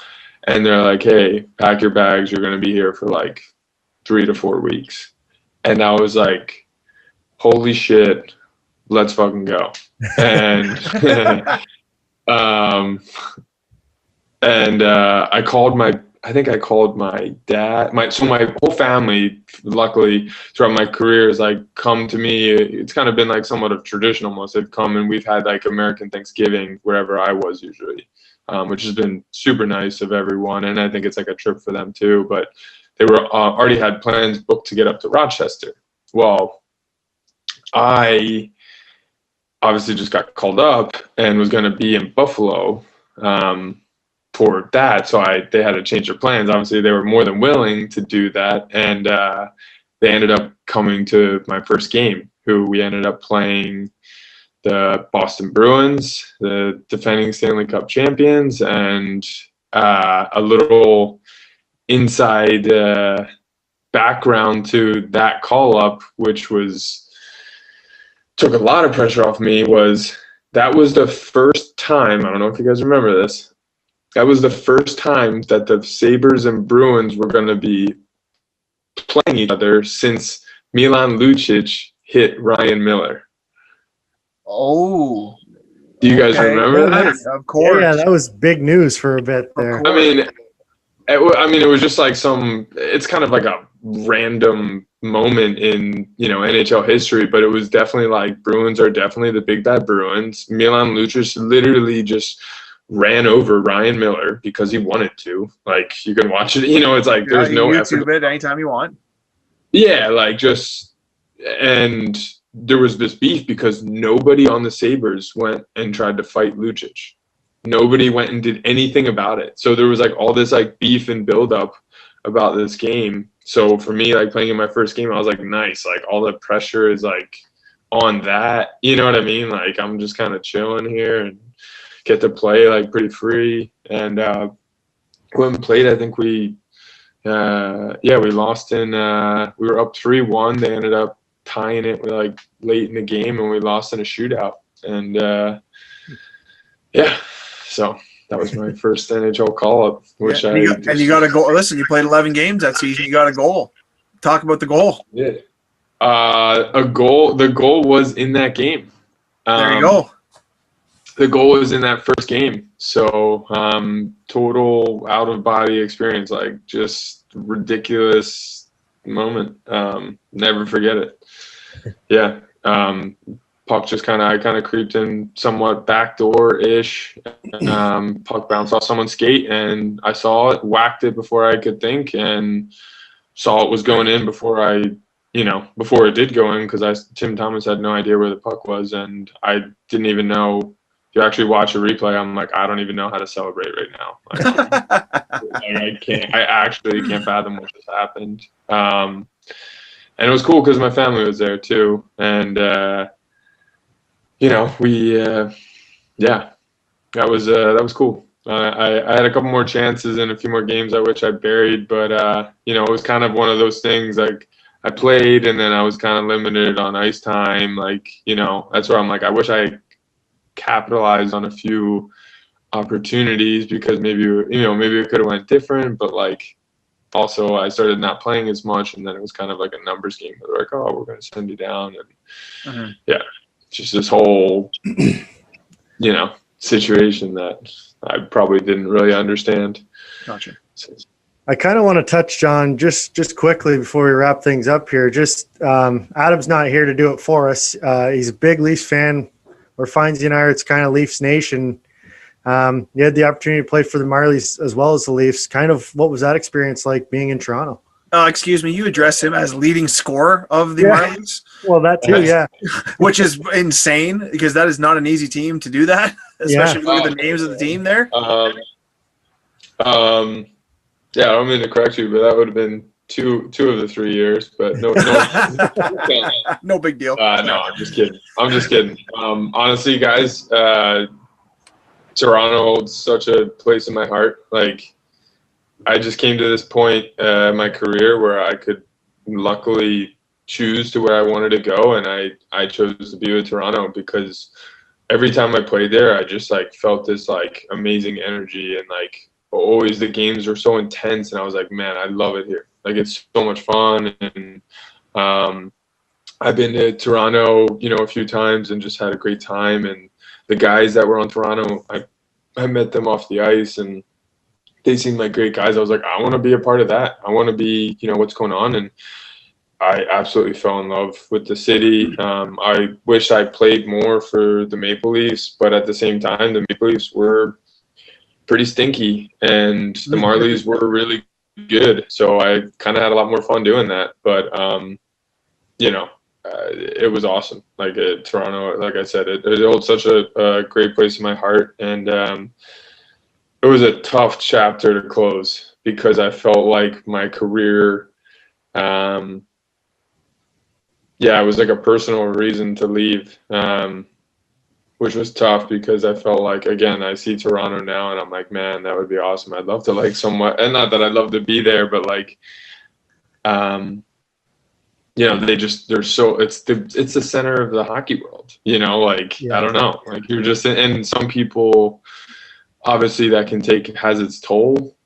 and they're like, hey, pack your bags. You're going to be here for like 3 to 4 weeks. And I was like, holy shit, let's fucking go. And I think I called my dad. My whole family, luckily, throughout my career, has like come to me. It's kind of been like somewhat of tradition almost. They've come and we've had like American Thanksgiving wherever I was usually, which has been super nice of everyone. And I think it's like a trip for them too. But they were already had plans booked to get up to Rochester. Well, I obviously just got called up and was going to be in Buffalo for that. So they had to change their plans. Obviously, they were more than willing to do that. And they ended up coming to my first game, who we ended up playing the Boston Bruins, the defending Stanley Cup champions, and a little inside background to that call-up, which took a lot of pressure off me, was that was the first time, I don't know if you guys remember this, that was the first time that the Sabres and Bruins were going to be playing each other since Milan Lucic hit Ryan Miller. Oh. Do you guys remember that? Of course. Yeah, that was big news for a bit there. I mean, it was just like it's kind of like a random moment in, NHL history, but it was definitely like Bruins are definitely the big bad Bruins. Milan Lucic literally just ran over Ryan Miller because he wanted to. Like, you can watch it, it's like there's no YouTube effort. it anytime you want. Yeah, and there was this beef because nobody on the Sabres went and tried to fight Lucic. Nobody went and did anything about it. So there was like all this like beef and buildup about this game. So for me, like playing in my first game, I was like, nice. Like all the pressure is like on that. You know what I mean? Like I'm just kind of chilling here and get to play like pretty free. And when we played, I think we lost we were up 3-1. They ended up tying it like late in the game, and we lost in a shootout. And so that was my first NHL call-up, which you got a goal. Listen, you played 11 games that season. You got a goal. Talk about the goal. Yeah, a goal. The goal was in that game. There you go. The goal was in that first game. So total out-of-body experience, like just ridiculous moment. Never forget it. Yeah. Puck just I kind of creeped in somewhat backdoor-ish. Puck bounced off someone's skate, and I saw it, whacked it before I could think, and saw it was going in before before it did go in, because Tim Thomas had no idea where the puck was, and I didn't even know. If you actually watch a replay, I'm like, I don't even know how to celebrate right now. I actually can't fathom what just happened. And it was cool because my family was there too, and that was cool. I had a couple more chances and a few more games I wish I buried, but it was kind of one of those things. Like I played, and then I was kind of limited on ice time. Like that's where I'm like, I wish I capitalized on a few opportunities, because maybe it could have went different. But like also I started not playing as much, and then it was kind of like a numbers game. They're like, oh, we're going to send you down, and just this whole situation that I probably didn't really understand. Gotcha. I kind of want to touch on just quickly before we wrap things up here. Just Adam's not here to do it for us. He's a big Leafs fan. Where Finds and I are, it's kind of Leafs Nation. You had the opportunity to play for the Marlies as well as the Leafs. Kind of, what was that experience like being in Toronto? Excuse me, you address him as leading scorer of the Marlies? Well, that too, yeah. Which is insane, because that is not an easy team to do that, especially if you look at the names of the team there. I don't mean to correct you, but that would have been two of the 3 years, but no, no big deal. No, I'm just kidding. Honestly, guys, Toronto holds such a place in my heart. Like, I just came to this point in my career where I could luckily choose to where I wanted to go, and I chose to be with Toronto because every time I played there, I just like felt this like amazing energy, and like always the games were so intense, and I was like, man, I love it here. Like, it's so much fun. And I've been to Toronto, a few times and just had a great time. And the guys that were on Toronto, I met them off the ice, and they seemed like great guys. I was like, I want to be a part of that. I want to be, what's going on. And I absolutely fell in love with the city. I wish I played more for the Maple Leafs, but at the same time, the Maple Leafs were pretty stinky, and the Marlies were really good. So I kind of had a lot more fun doing that. But, it was awesome. Like Toronto, like I said, it holds such a great place in my heart. And it was a tough chapter to close because I felt like my career, it was like a personal reason to leave, which was tough because I felt like, again, I see Toronto now and I'm like, man, that would be awesome. I'd love to like somewhat, and not that I'd love to be there, but like, they're so, it's the center of the hockey world, I don't know, like you're just, and some people, obviously that has its toll.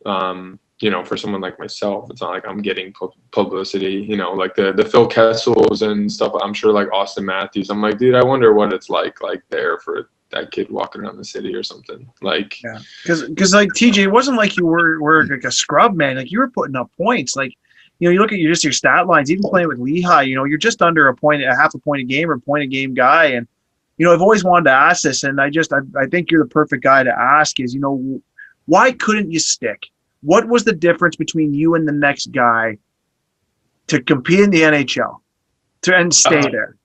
For someone like myself, it's not like I'm getting publicity, like the Phil Kessels and stuff. I'm sure like Austin Matthews. I'm like, dude, I wonder what it's like there for that kid walking around the city or something. Like, yeah, because like TJ, it wasn't like you were like a scrub, man. Like you were putting up points. Like, you look at your stat lines, even playing with Lehigh, you're just under a half a point a game or point a game guy. And, I've always wanted to ask this, and I think you're the perfect guy to ask is, why couldn't you stick? What was the difference between you and the next guy to compete in the NHL and stay there?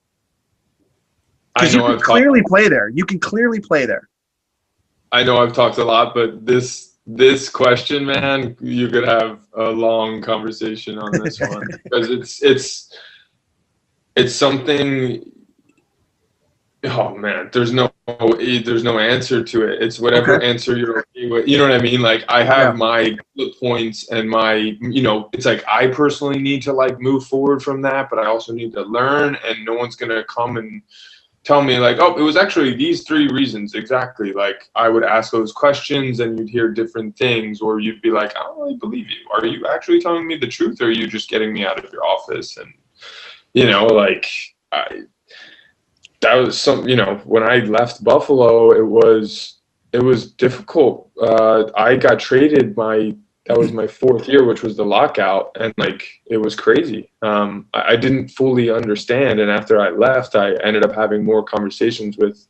Because you can clearly play there. You can clearly play there. I know I've talked a lot, but this question, man, you could have a long conversation on this one because it's something. Oh man, there's no answer to it. It's whatever answer you're okay with. You know what I mean? Like I have my bullet points and my, it's like I personally need to like move forward from that, but I also need to learn, and no one's gonna come and tell me like, oh, it was actually these 3 reasons exactly. Like I would ask those questions and you'd hear different things, or you'd be like, I don't really believe you. Are you actually telling me the truth, or are you just getting me out of your office? And that was when I left Buffalo, it was difficult. I got traded that was my 4th year, which was the lockout, and like it was crazy. I didn't fully understand, and after I left, I ended up having more conversations with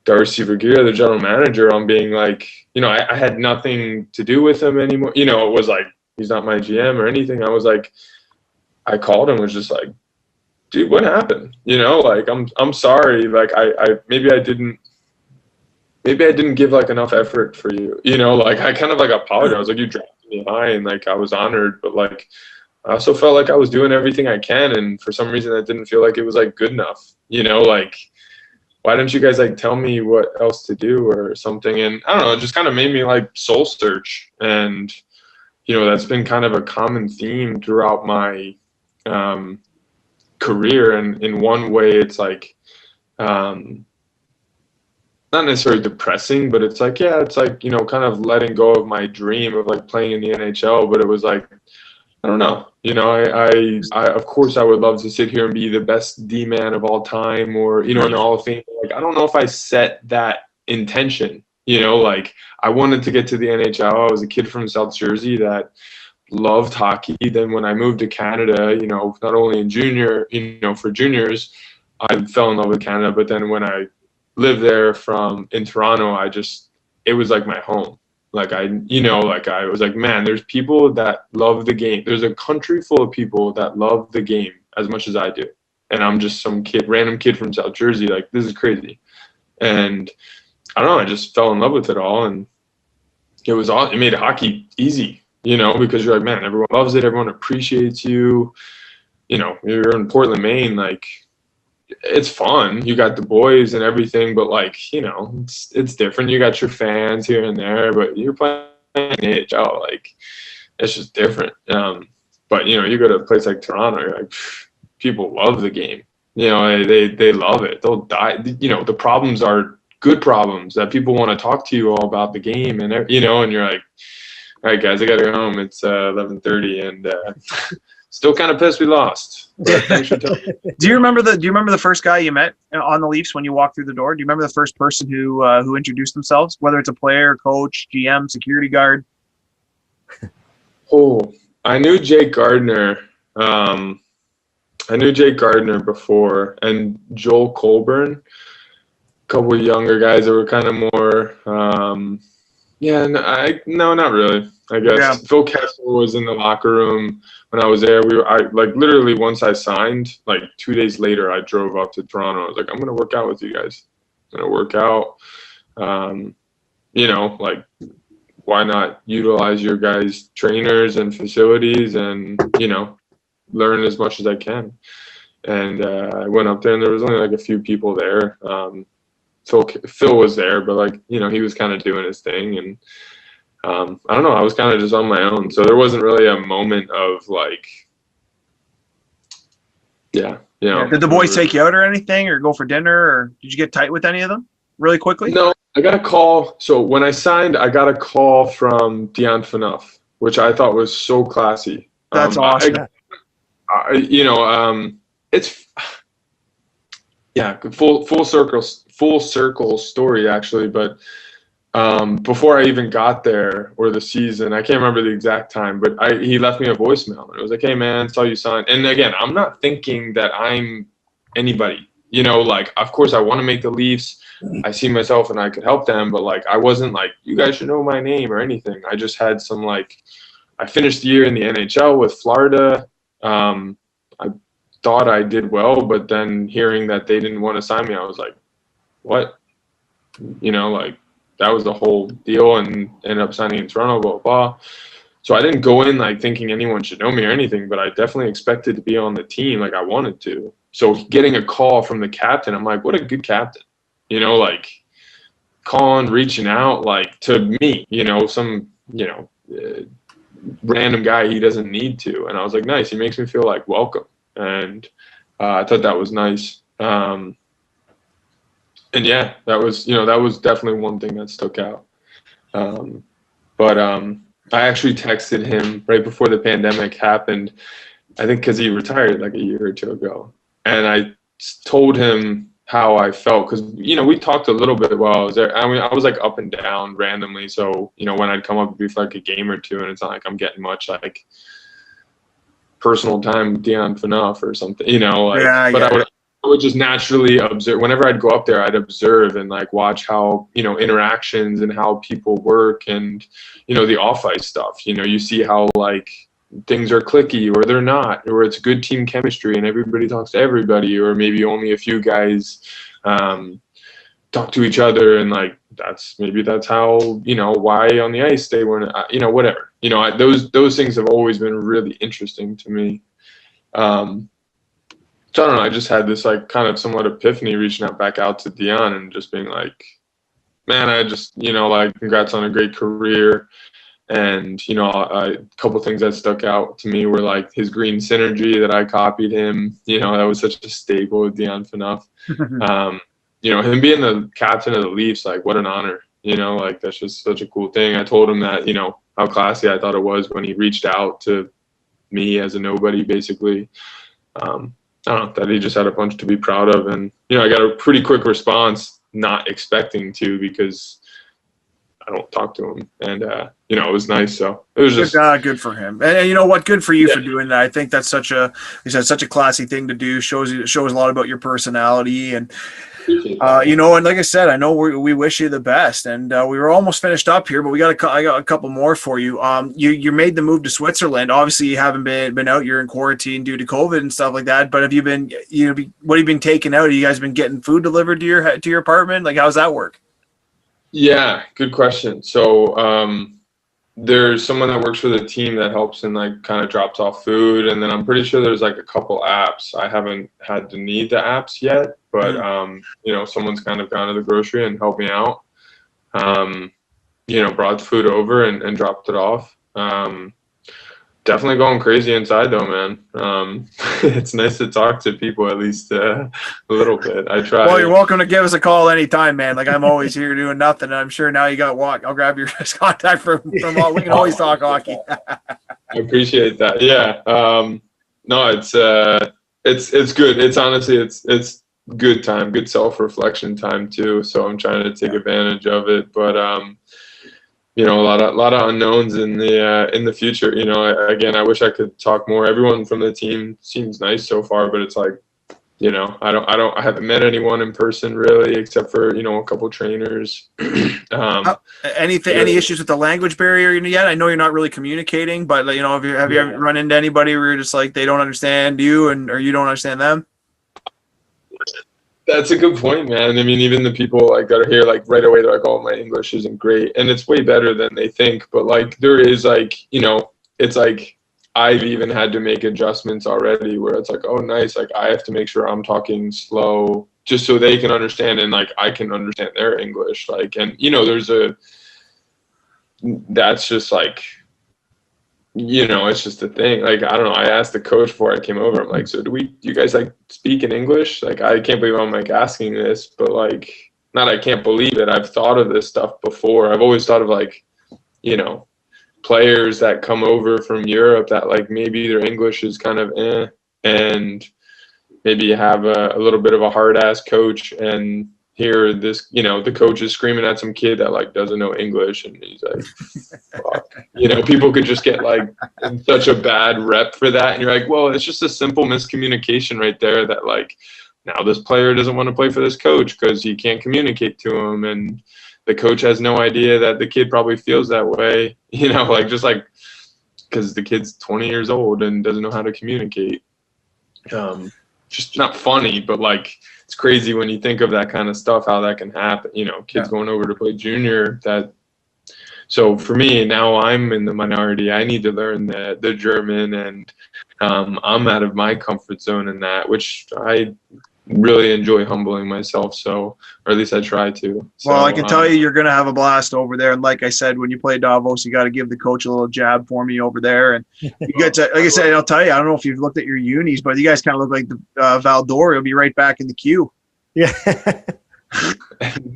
Darcy Vergeer, the general manager, on being like, I had nothing to do with him anymore. It was like he's not my GM or anything. I was like, I called him, was just like, dude, what happened? Like I'm sorry. Like I maybe I didn't give like enough effort for you. Like I kind of like apologized. Like you drafted me high and like I was honored, but like I also felt like I was doing everything I can, and for some reason I didn't feel like it was like good enough. Like why didn't you guys like tell me what else to do or something? And I don't know, it just kind of made me like soul search, and that's been kind of a common theme throughout my career. And in one way it's like not necessarily depressing, but it's like kind of letting go of my dream of like playing in the NHL. But it was like, I don't know, I of course I would love to sit here and be the best D-man of all time, or in the Hall of Fame. Like I don't know if I set that intention. Like I wanted to get to the NHL. I was a kid from South Jersey that loved hockey. Then when I moved to Canada, not only in junior, for juniors, I fell in love with Canada. But then when I lived there in Toronto, it was like my home. Like I was like, man, there's people that love the game. There's a country full of people that love the game as much as I do. And I'm just some random kid from South Jersey. Like, this is crazy. And I don't know, I just fell in love with it all. And it made hockey easy. Because you're like, man, everyone loves it. Everyone appreciates you. You're in Portland, Maine. Like, it's fun. You got the boys and everything, but like, it's different. You got your fans here and there, but you're playing AHL. Like, it's just different. But you go to a place like Toronto, you're like, people love the game. They love it. They'll die. The problems are good problems that people want to talk to you all about the game, and and you're like, all right, guys, I got to go home. It's 11:30, and still kind of pissed we lost. But thanks for telling me. Do you remember the first guy you met on the Leafs when you walked through the door? Do you remember the first person who introduced themselves, whether it's a player, coach, GM, security guard? Oh, I knew Jake Gardner. I knew Jake Gardner before, and Joel Colburn. A couple of younger guys that were kind of more. Yeah, no, not really. I guess Yeah. Phil Kessel was in the locker room when I was there. I like literally once I signed, like 2 days later, I drove up to Toronto. I was like, I'm gonna work out with you guys. I'm gonna work out. Like why not utilize your guys' trainers and facilities and learn as much as I can. And I went up there, and there was only like a few people there. Phil was there, but like he was kind of doing his thing, and I don't know. I was kind of just on my own, so there wasn't really a moment of like, Did the boys take you out or anything, or go for dinner, or did you get tight with any of them really quickly? No, I got a call. So when I signed, I got a call from Dion Phaneuf, which I thought was so classy. That's awesome. It's full circle story actually, but before I even got there or the season, I can't remember the exact time, but he left me a voicemail, and it was like, "Hey man, saw you signed." And again, I'm not thinking that I'm anybody, like of course I want to make the Leafs. I see myself and I could help them, but like I wasn't like, you guys should know my name or anything. I just had some I finished the year in the NHL with Florida. I thought I did well, but then hearing that they didn't want to sign me, I was like, what? That was the whole deal, and ended up signing in Toronto, blah, blah. So I didn't go in thinking anyone should know me or anything, but I definitely expected to be on the team. I wanted to. So getting a call from the captain, I'm like, what a good captain. Calling, reaching out to me, some, random guy he doesn't need to. And I was like, nice. He makes me feel welcome. And I thought that was nice. And yeah, that was definitely one thing that stuck out. But I actually texted him right before the pandemic happened, I think because he retired a year or two ago. And I told him how I felt because, we talked a little bit while I was there. I mean, I was up and down randomly. So, when I'd come up, it'd be for a game or two, and it's not like I'm getting much personal time with Dion Phaneuf or something, I would just naturally observe. Whenever I'd go up there, I'd observe and watch how, interactions and how people work and, the off-ice stuff. You see how things are clicky or they're not, or it's good team chemistry and everybody talks to everybody, or maybe only a few guys talk to each other, and that's how why on the ice they weren't whatever. Those things have always been really interesting to me. So I don't know, I just had this kind of somewhat epiphany reaching back out to Dion and just being like, man, I just congrats on a great career. And, a couple things that stuck out to me were his green synergy that I copied him. That was such a staple with Dion Phaneuf. Him being the captain of the Leafs, what an honor. That's just such a cool thing. I told him that, how classy I thought it was when he reached out to me as a nobody, basically. I don't know, that he just had a bunch to be proud of. And, I got a pretty quick response, not expecting to, because I don't talk to him, and it was nice. So it was just good for him, and you know what? Good for you for doing that. I think that's such a classy thing to do. Shows a lot about your personality, and and like I said, I know we wish you the best, and we were almost finished up here, but I got a couple more for you. You made the move to Switzerland. Obviously, you haven't been out. You're in quarantine due to COVID and stuff like that. But have you been what have you been taking out? Have you guys been getting food delivered to your apartment? How's that work? Yeah, good question. So there's someone that works for the team that helps and kind of drops off food, and then I'm pretty sure there's a couple apps. I haven't had to need the apps yet, but someone's kind of gone to the grocery and helped me out. Brought the food over and dropped it off. Definitely going crazy inside though, man. It's nice to talk to people at least a little bit. I try. Well, you're welcome to give us a call anytime, man. I'm always here doing nothing. I'm sure now you got walk. I'll grab your contact from all. We can always talk hockey. I appreciate that. Yeah. No, it's good. It's honestly, it's good time, good self-reflection time too. So I'm trying to take advantage of it, but a lot of unknowns in the future. Again, I wish I could talk more. Everyone from the team seems nice so far, but it's I haven't met anyone in person really, except for a couple trainers. And any issues with the language barrier yet? I know you're not really communicating, but have you ever run into anybody where you're just like they don't understand you or you don't understand them? That's a good point, man. I mean, even the people like that are here, like right away, they're like, "Oh, my English isn't great," and it's way better than they think. But like, there is like, it's like I've even had to make adjustments already, where it's like, "Oh, nice." Like I have to make sure I'm talking slow, just so they can understand, and like I can understand their English. Like, and that's just like. It's just a thing. Like, I don't know. I asked the coach before I came over. I'm like, so do you guys like speak in English? Like, I can't believe I'm like asking this, but like, not I can't believe it. I've thought of this stuff before. I've always thought of like, players that come over from Europe that like maybe their English is kind of and maybe you have a little bit of a hard ass coach and here this the coach is screaming at some kid that like doesn't know English and he's like fuck. People could just get like in such a bad rep for that, and you're like, well, it's just a simple miscommunication right there that like now this player doesn't want to play for this coach because he can't communicate to him, and the coach has no idea that the kid probably feels that way, like just like because the kid's 20 years old and doesn't know how to communicate. Just not funny, but like it's crazy when you think of that kind of stuff, how that can happen. Kids going over to play junior. So for me now, I'm in the minority. I need to learn the German, and I'm out of my comfort zone in that, which I really enjoy humbling myself. So, or at least I try to. Well, I can tell you're going to have a blast over there. And like I said, when you play Davos, you got to give the coach a little jab for me over there. And you get to, like I said, I'll tell you, I don't know if you've looked at your unis, but you guys kind of look like the Valdor. You'll be right back in the queue. Yeah.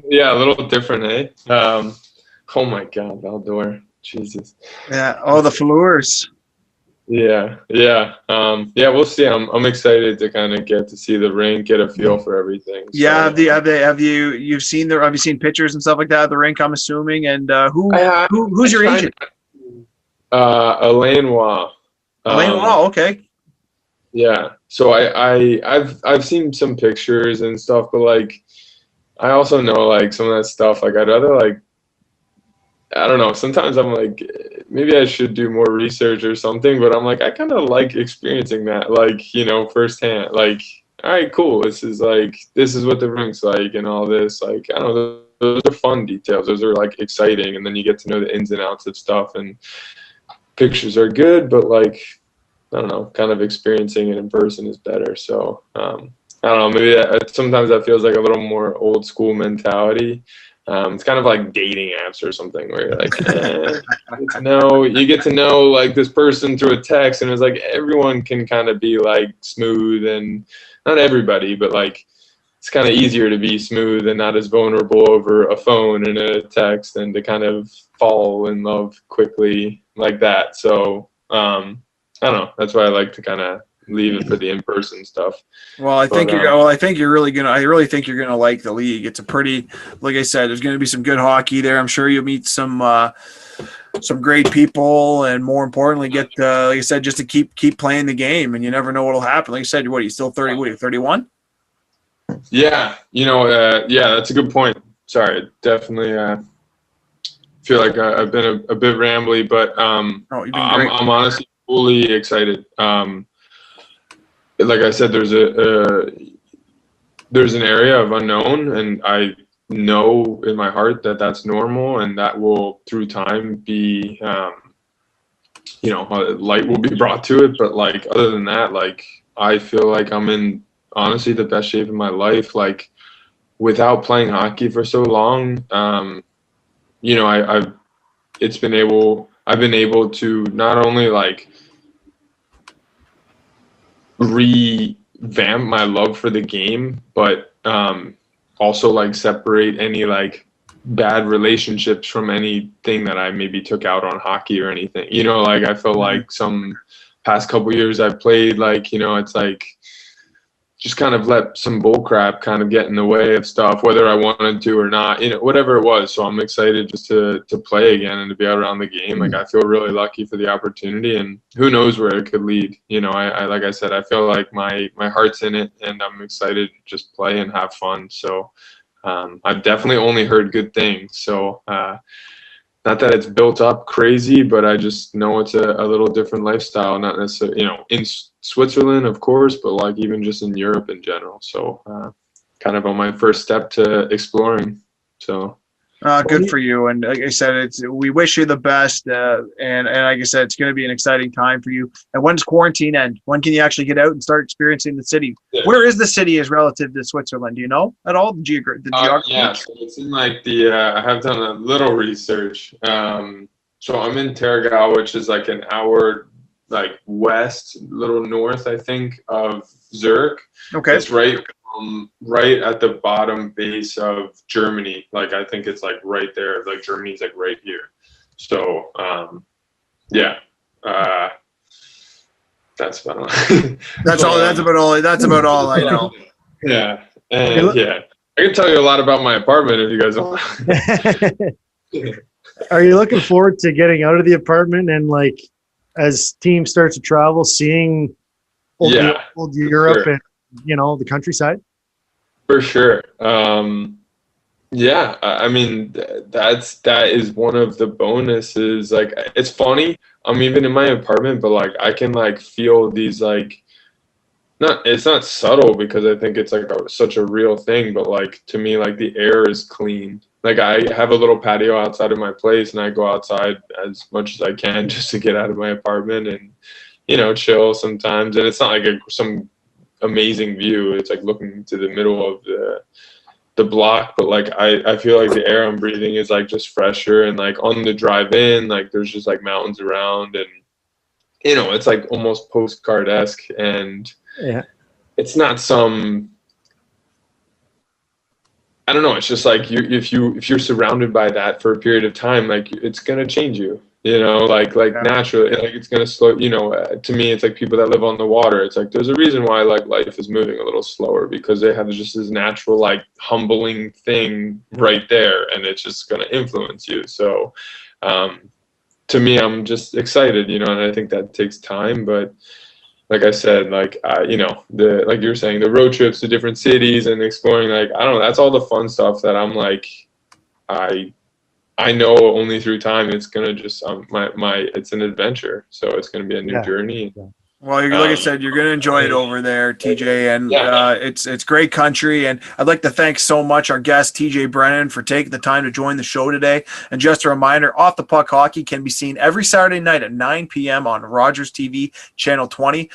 Yeah, a little different, eh? Oh my God, Valdor. Jesus. Yeah. Oh, the Fleurs. Yeah. We'll see. I'm excited to kind of get to see the rink, get a feel for everything. So, yeah. Have you seen pictures and stuff like that at the rink? I'm assuming. And who's your agent? Elaine Waugh. Elaine Waugh. Okay. Yeah. So I've seen some pictures and stuff, but like I also know like some of that stuff. Like I'd rather like. I don't know. Sometimes I'm like, maybe I should do more research or something, but I'm like, I kind of like experiencing that, like, firsthand. Like, all right, cool. This is what the rink's like and all this. Like, I don't know. Those are fun details. Those are like exciting. And then you get to know the ins and outs of stuff, and pictures are good, but like, I don't know, kind of experiencing it in person is better. So, I don't know. Maybe sometimes that feels like a little more old school mentality. It's kind of like dating apps or something where you're like, you get to know like this person through a text, and it's like everyone can kind of be like smooth, and not everybody, but like it's kind of easier to be smooth and not as vulnerable over a phone and a text, and to kind of fall in love quickly like that. So I don't know. That's why I like to kind of leave it for the in-person stuff. Well, I think you're really gonna like the league. It's a pretty, like I said, there's gonna be some good hockey there. I'm sure you'll meet some great people, and more importantly, get like I said, just to keep playing the game. And you never know what'll happen. Like I said, what are you still 30? What are you 31? Yeah, that's a good point. Sorry, definitely. Feel like I've been a bit rambly, but you've been great. I'm honestly fully excited. Like I said, there's an area of unknown, and I know in my heart that that's normal, and that will through time be, light will be brought to it. But like other than that, like I feel like I'm in honestly the best shape of my life. Like without playing hockey for so long, I've been able to not only like revamp my love for the game, but also like separate any like bad relationships from anything that I maybe took out on hockey or anything. Like I feel like some past couple years I've played, like, it's like just kind of let some bull crap kind of get in the way of stuff, whether I wanted to or not, whatever it was. So I'm excited just to play again and to be out around the game. Like I feel really lucky for the opportunity, and who knows where it could lead. I like I said, I feel like my heart's in it, and I'm excited to just play and have fun. So I've definitely only heard good things. So not that it's built up crazy, but I just know it's a little different lifestyle, not necessarily, in Switzerland, of course, but like even just in Europe in general. So kind of on my first step to exploring. So good for you. And like I said, we wish you the best. And like I said, it's going to be an exciting time for you. And when does quarantine end? When can you actually get out and start experiencing the city? Yeah. Where is the city as relative to Switzerland? Do you know at all the geography? Yeah, so it's in like I have done a little research. So I'm in Tergau, which is like an hour like west, little north, I think, of Zurich. Okay. It's right at the bottom base of Germany. Like I think it's like right there. Like Germany's like right here. So yeah. That's about all. That's about all I know. Yeah. And yeah. I can tell you a lot about my apartment if you guys want. Are you looking forward to getting out of the apartment and like as team starts to travel, seeing old Europe and the countryside? For sure. Yeah, I mean that is one of the bonuses. Like it's funny. I'm even in my apartment, but like I can like feel these like it's not subtle because I think it's like such a real thing, but like to me like the air is clean. Like I have a little patio outside of my place and I go outside as much as I can just to get out of my apartment and chill sometimes. And it's not like some amazing view. It's like looking to the middle of the block, but like I feel like the air I'm breathing is like just fresher, and like on the drive in like there's just like mountains around, and it's like almost postcard-esque, and it's not some, I don't know, it's just like if you're surrounded by that for a period of time, like it's gonna change you. Naturally, like it's gonna slow. To me, it's like people that live on the water. It's like there's a reason why like life is moving a little slower, because they have just this natural like humbling thing right there, and it's just gonna influence you. So, to me, I'm just excited, and I think that takes time. But like I said, like like you were saying, the road trips to different cities and exploring, like I don't know, that's all the fun stuff that I'm like, I know only through time it's gonna just it's an adventure, so it's gonna be a new journey. Well, like I said, you're gonna enjoy it over there, TJ, and it's great country. And I'd like to thank so much our guest TJ Brennan for taking the time to join the show today. And just a reminder, Off the Puck Hockey can be seen every Saturday night at 9 p.m. on Rogers TV channel 20.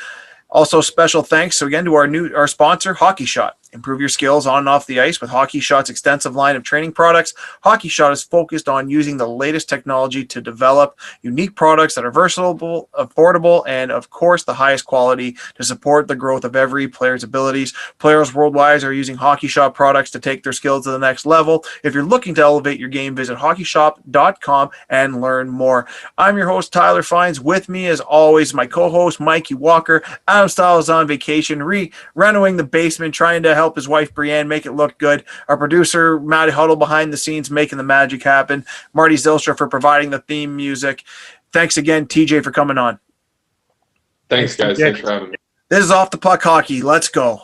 Also, special thanks again to our sponsor, Hockey Shot. Improve your skills on and off the ice with Hockey Shot's extensive line of training products. Hockey Shot is focused on using the latest technology to develop unique products that are versatile, affordable, and of course the highest quality to support the growth of every player's abilities. Players worldwide are using Hockey Shot products to take their skills to the next level. If you're looking to elevate your game, visit hockeyshop.com and learn more. I'm your host, Tyler Fines. With me, as always, my co-host, Mikey Walker. Adam Styles is on vacation, renovating the basement, trying to help his wife Brienne make it look good. Our producer Matty Huddle behind the scenes making the magic happen. Marty Zilstra for providing the theme music. Thanks again, TJ, for coming on. Thanks guys. Thanks for having me. This is Off the Puck Hockey. Let's go.